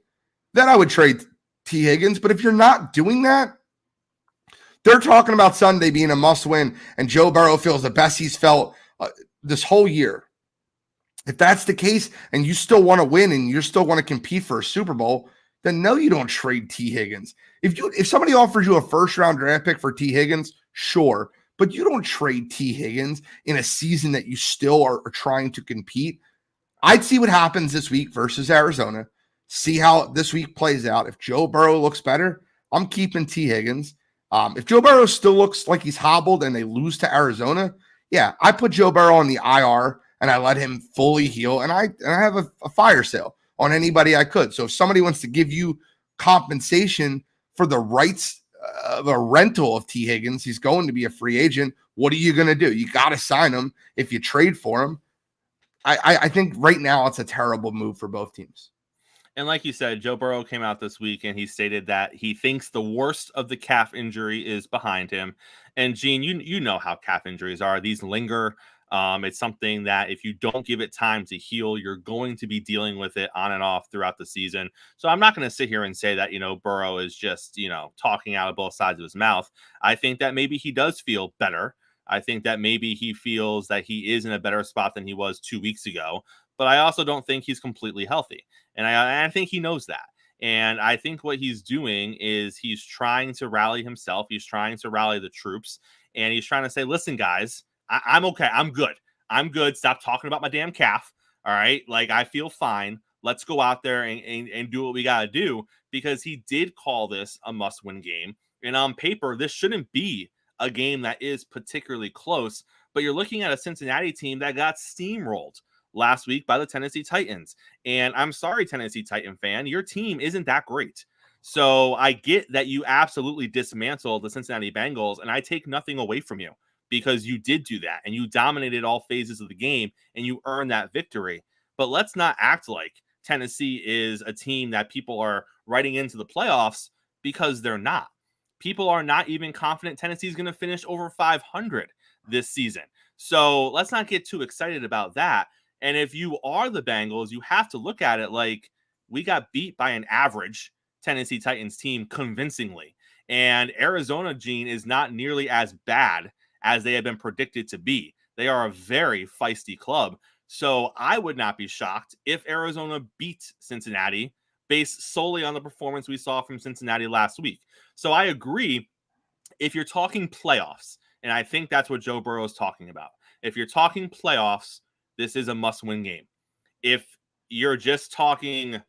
Then I would trade T. Higgins. But if you're not doing that, they're talking about Sunday being a must-win, and Joe Burrow feels the best he's felt this whole year. If that's the case, and you still want to win and you still want to compete for a Super Bowl, then no, you don't trade T. Higgins. If somebody offers you a 1st-round draft pick for T. Higgins, sure, but you don't trade T. Higgins in a season that you still are trying to compete. I'd see what happens this week versus Arizona. See how this week plays out. If Joe Burrow looks better, I'm keeping T. Higgins. If Joe Burrow still looks like he's hobbled and they lose to Arizona, yeah, I put Joe Burrow on the IR and I let him fully heal. And I have a fire sale on anybody I could. So if somebody wants to give you compensation for the rights of a rental of T. Higgins, he's going to be a free agent. What are you going to do? You got to sign him if you trade for him. I think right now it's a terrible move for both teams. And like you said, Joe Burrow came out this week and he stated that he thinks the worst of the calf injury is behind him. And Gene, you know how calf injuries are. These linger. It's something that if you don't give it time to heal, you're going to be dealing with it on and off throughout the season. So I'm not going to sit here and say that, Burrow is just, talking out of both sides of his mouth. I think that maybe he does feel better. I think that maybe he feels that he is in a better spot than he was 2 weeks ago. But I also don't think he's completely healthy. And I think he knows that. And I think what he's doing is he's trying to rally himself. He's trying to rally the troops. And he's trying to say, listen, guys, I'm okay. I'm good. I'm good. Stop talking about my damn calf. All right. Like, I feel fine. Let's go out there and do what we got to do, because he did call this a must-win game. And on paper, this shouldn't be a game that is particularly close. But you're looking at a Cincinnati team that got steamrolled last week by the Tennessee Titans. And I'm sorry, Tennessee Titan fan, your team isn't that great. So I get that you absolutely dismantled the Cincinnati Bengals, and I take nothing away from you because you did do that and you dominated all phases of the game and you earned that victory. But let's not act like Tennessee is a team that people are writing into the playoffs, because they're not. People are not even confident Tennessee is going to finish over 500 this season. So let's not get too excited about that. And if you are the Bengals, you have to look at it like, we got beat by an average Tennessee Titans team convincingly. And Arizona, Gene, is not nearly as bad as they have been predicted to be. They are a very feisty club. So I would not be shocked if Arizona beat Cincinnati based solely on the performance we saw from Cincinnati last week. So I agree, if you're talking playoffs, and I think that's what Joe Burrow is talking about. If you're talking playoffs, this is a must-win game. If you're just talking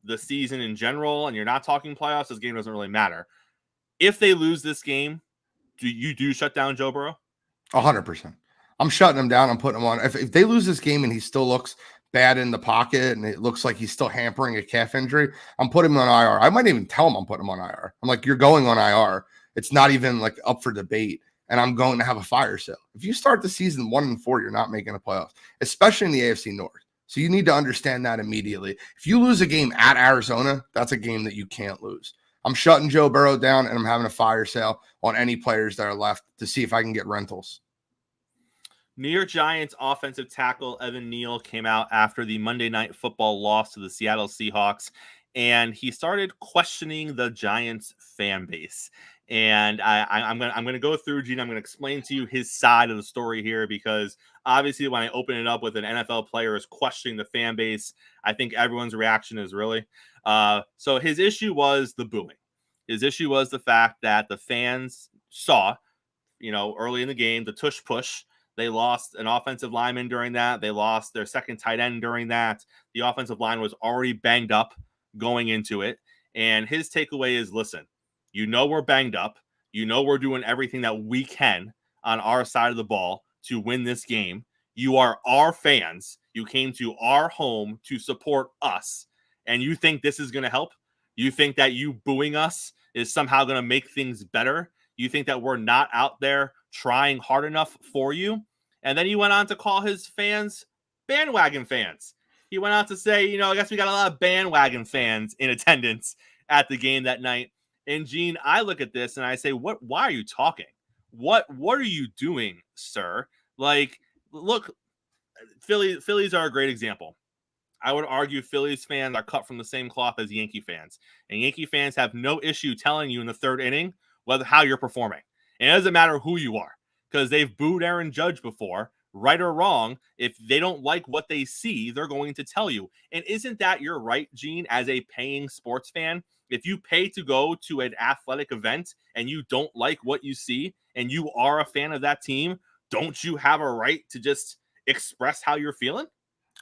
the season in general and you're not talking playoffs, this game doesn't really matter. If they lose this game, do you shut down Joe Burrow? 100%. I'm shutting him down. I'm putting him on. If they lose this game and he still looks bad in the pocket and it looks like he's still hampering a calf injury, I'm putting him on IR. I might even tell him I'm putting him on IR. I'm like, you're going on IR. It's not even like up for debate. And I'm going to have a fire sale. If you start the season 1-4, you're not making the playoffs, especially in the AFC North. So you need to understand that immediately. If you lose a game at Arizona, that's a game that you can't lose. I'm shutting Joe Burrow down, and I'm having a fire sale on any players that are left to see if I can get rentals. New York Giants offensive tackle Evan Neal came out after the Monday Night Football loss to the Seattle Seahawks, and he started questioning the Giants fan base. And I'm gonna go through, Gene. I'm gonna explain to you his side of the story here, because obviously when I open it up with an NFL player is questioning the fan base, I think everyone's reaction is really. So his issue was the booing. His issue was the fact that the fans saw, early in the game, the tush push. They lost an offensive lineman during that. They lost their second tight end during that. The offensive line was already banged up going into it. And his takeaway is, listen, we're banged up. We're doing everything that we can on our side of the ball to win this game. You are our fans. You came to our home to support us. And you think this is going to help? You think that you booing us is somehow going to make things better? You think that we're not out there trying hard enough for you? And then he went on to call his fans bandwagon fans. He went on to say, I guess we got a lot of bandwagon fans in attendance at the game that night. And Gene, I look at this and I say, why are you talking? What are you doing, sir? Like, look, Phillies are a great example. I would argue Phillies fans are cut from the same cloth as Yankee fans. And Yankee fans have no issue telling you in the third inning how you're performing. And it doesn't matter who you are, because they've booed Aaron Judge before, right or wrong. If they don't like what they see, they're going to tell you. And isn't that your right, Gene, as a paying sports fan? If you pay to go to an athletic event and you don't like what you see and you are a fan of that team, don't you have a right to just express how you're feeling?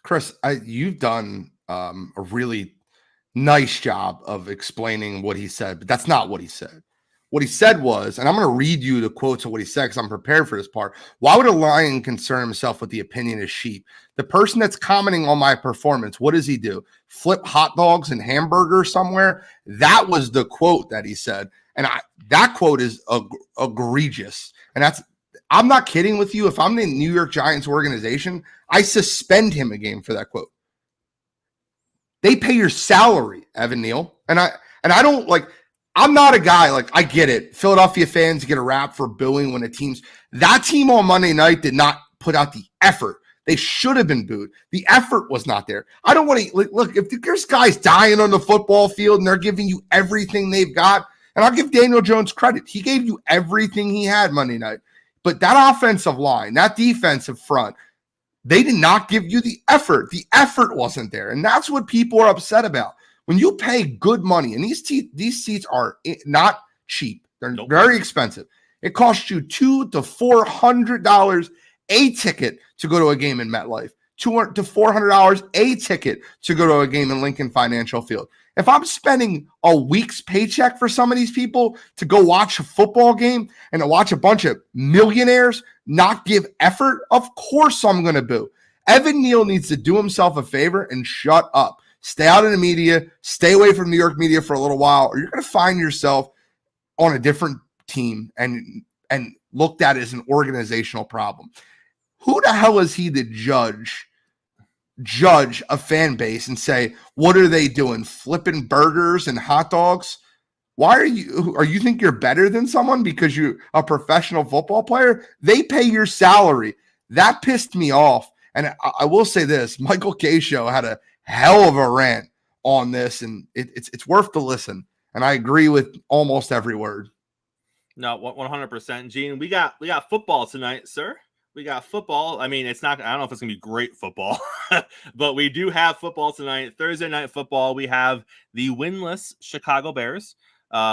Chris, you've done a really nice job of explaining what he said, but that's not what he said. What he said was, and I'm going to read you the quotes of what he said because I'm prepared for this part. Why would a lion concern himself with the opinion of sheep? The person that's commenting on my performance, what does he do? Flip hot dogs and hamburgers somewhere? That was the quote that he said. And that quote is egregious. And I'm not kidding with you. If I'm the New York Giants organization, I suspend him a game for that quote. They pay your salary, Evan Neal. And I don't like, I'm not a guy, like, I get it. Philadelphia fans get a rap for booing when that team on Monday night did not put out the effort. They should have been booed. The effort was not there. I don't want to, look, if there's guys dying on the football field and they're giving you everything they've got, and I'll give Daniel Jones credit. He gave you everything he had Monday night. But that offensive line, that defensive front, they did not give you the effort. The effort wasn't there. And that's what people are upset about. When you pay good money, and these seats are not cheap. They're very expensive. It costs you $200 to $400 a ticket to go to a game in MetLife. $200 to $400 a ticket to go to a game in Lincoln Financial Field. If I'm spending a week's paycheck for some of these people to go watch a football game and to watch a bunch of millionaires not give effort, of course I'm going to boo. Evan Neal needs to do himself a favor and shut up. Stay out of the media, stay away from New York media for a little while, or you're going to find yourself on a different team and looked at as an organizational problem. Who the hell is he to judge a fan base and say, what are they doing? Flipping burgers and hot dogs? Why are you think you're better than someone because you're a professional football player? They pay your salary. That pissed me off. And I will say this, Michael Cascio had a hell of a rant on this, and it's worth the listen. And I agree with almost every word. No, 100%. Gene, we got football tonight, sir. We got football. I mean, I don't know if it's going to be great football, but we do have football tonight. Thursday night football. We have the winless Chicago Bears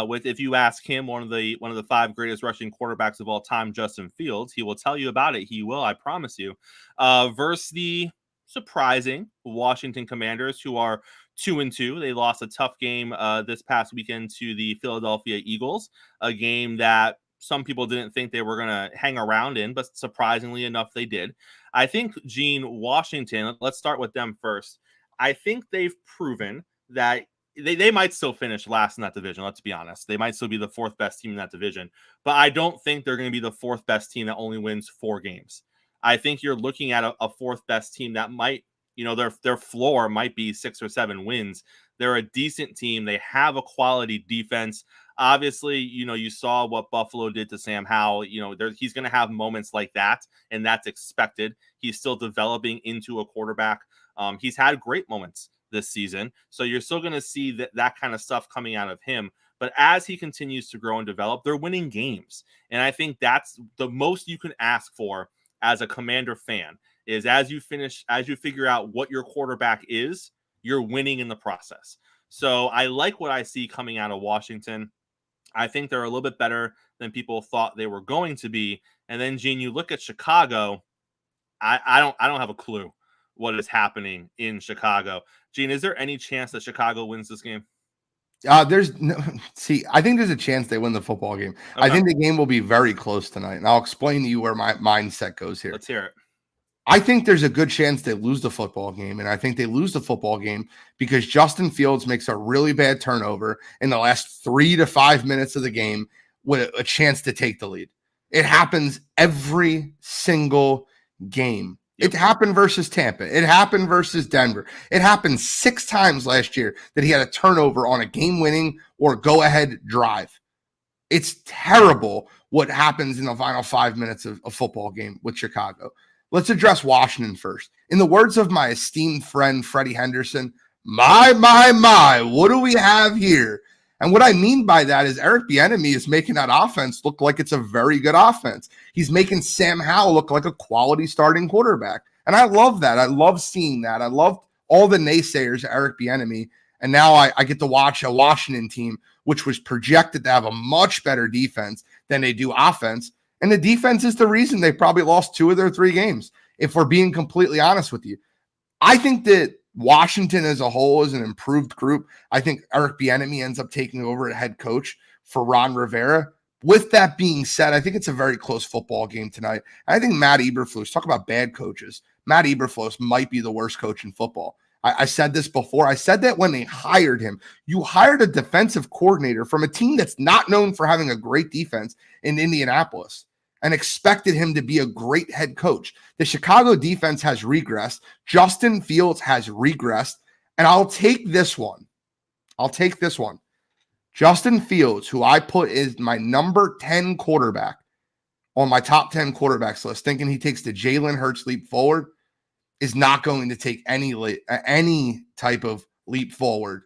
with, if you ask him, one of the 5 greatest rushing quarterbacks of all time, Justin Fields. He will tell you about it. He will, I promise you. Versus the surprising Washington Commanders, who are 2-2. They lost a tough game this past weekend to the Philadelphia Eagles, a game that some people didn't think they were going to hang around in, but surprisingly enough, they did. I think, Gene, Washington, let's start with them first. I think they've proven that they might still finish last in that division. Let's be honest. They might still be the 4th best team in that division, but I don't think they're going to be the 4th best team that only wins 4 games. I think you're looking at a 4th best team that might, their floor might be 6 or 7 wins. They're a decent team. They have a quality defense. Obviously, you saw what Buffalo did to Sam Howell. He's going to have moments like that, and that's expected. He's still developing into a quarterback. He's had great moments this season, so you're still going to see that kind of stuff coming out of him. But as he continues to grow and develop, they're winning games. And I think that's the most you can ask for as a Commander fan, is as you figure out what your quarterback is, you're winning in the process. So I like what I see coming out of Washington. I think they're a little bit better than people thought they were going to be. And then, Gene, you look at Chicago. I don't have a clue what is happening in Chicago. Gene, is there any chance that Chicago wins this game? There's no see. I think there's a chance they win the football game. Okay. I think the game will be very close tonight, and I'll explain to you where my mindset goes here. Let's hear it. I think there's a good chance they lose the football game, and I think they lose the football game because Justin Fields makes a really bad turnover in the last 3 to 5 minutes of the game with a chance to take the lead. It happens every single game. It happened versus Tampa. It happened versus Denver. It happened 6 times last year that he had a turnover on a game-winning or go-ahead drive. It's terrible what happens in the final 5 minutes of a football game with Chicago. Let's address Washington first. In the words of my esteemed friend, Freddie Henderson, my, what do we have here? And what I mean by that is Eric Bieniemy is making that offense look like it's a very good offense. He's making Sam Howell look like a quality starting quarterback. And I love that. I love seeing that. I love all the naysayers of Eric Bieniemy. And now I get to watch a Washington team, which was projected to have a much better defense than they do offense. And the defense is the reason they probably lost 2 of their 3 games, if we're being completely honest with you. I think that Washington as a whole is an improved group. I think Eric Bieniemy ends up taking over as head coach for Ron Rivera. With that being said, I think it's a very close football game tonight. I think Matt Eberflus, talk about bad coaches, Matt Eberflus might be the worst coach in football. I said this before. I said that when they hired him. You hired a defensive coordinator from a team that's not known for having a great defense in Indianapolis and expected him to be a great head coach. The Chicago defense has regressed. Justin Fields has regressed. And I'll take this one. Justin Fields, who I put is my number 10 quarterback on my top 10 quarterbacks list, thinking he takes the Jalen Hurts leap forward, is not going to take any type of leap forward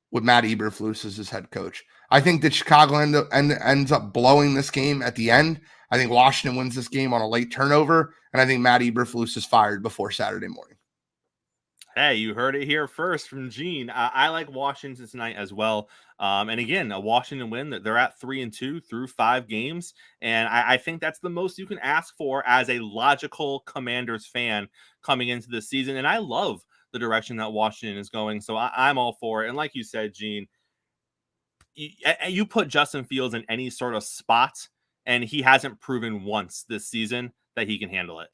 with Matt Eberflus as his head coach. I think that Chicago ends up blowing this game at the end. I think Washington wins this game on a late turnover, and I think Matt Eberflus is fired before Saturday morning. Hey, you heard it here first from Gene. I like Washington tonight as well. And again, a Washington win. They're at 3-2 through 5 games. And I think that's the most you can ask for as a logical Commanders fan coming into the season. And I love the direction that Washington is going. So I'm all for it. And like you said, Gene, you put Justin Fields in any sort of spot, and he hasn't proven once this season that he can handle it.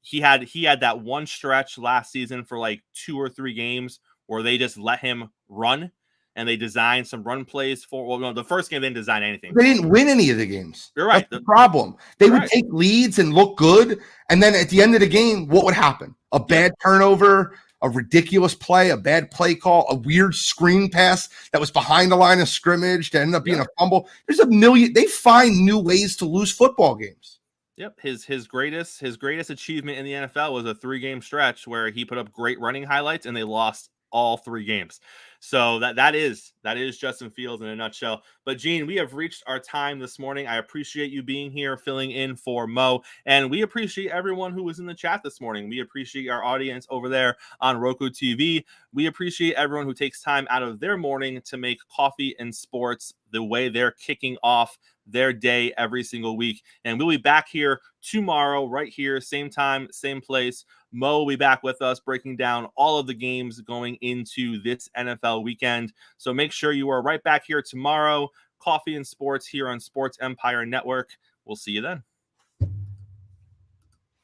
He had that one stretch last season for like 2 or 3 games where they just let him run and they designed some run plays for. Well, no, the first game they didn't design anything. They didn't win any of the games. You're right. That's the problem. They would take leads and look good, and then at the end of the game, what would happen? A bad turnover, a ridiculous play, a bad play call, a weird screen pass that was behind the line of scrimmage that ended up being a fumble. There's a million. They find new ways to lose football games. Yep, his greatest achievement in the NFL was a 3-game stretch where he put up great running highlights and they lost all 3 games. So that is Justin Fields in a nutshell. But Gene, we have reached our time this morning. I appreciate you being here, filling in for Mo, and we appreciate everyone who was in the chat this morning. We appreciate our audience over there on Roku TV. We appreciate everyone who takes time out of their morning to make coffee and sports the way they're kicking off their day every single week. And we'll be back here tomorrow, right here, same time, same place. Mo will be back with us breaking down all of the games going into this NFL weekend. So make sure you are right back here tomorrow. Coffee and sports here on Sports Empire Network. We'll see you then.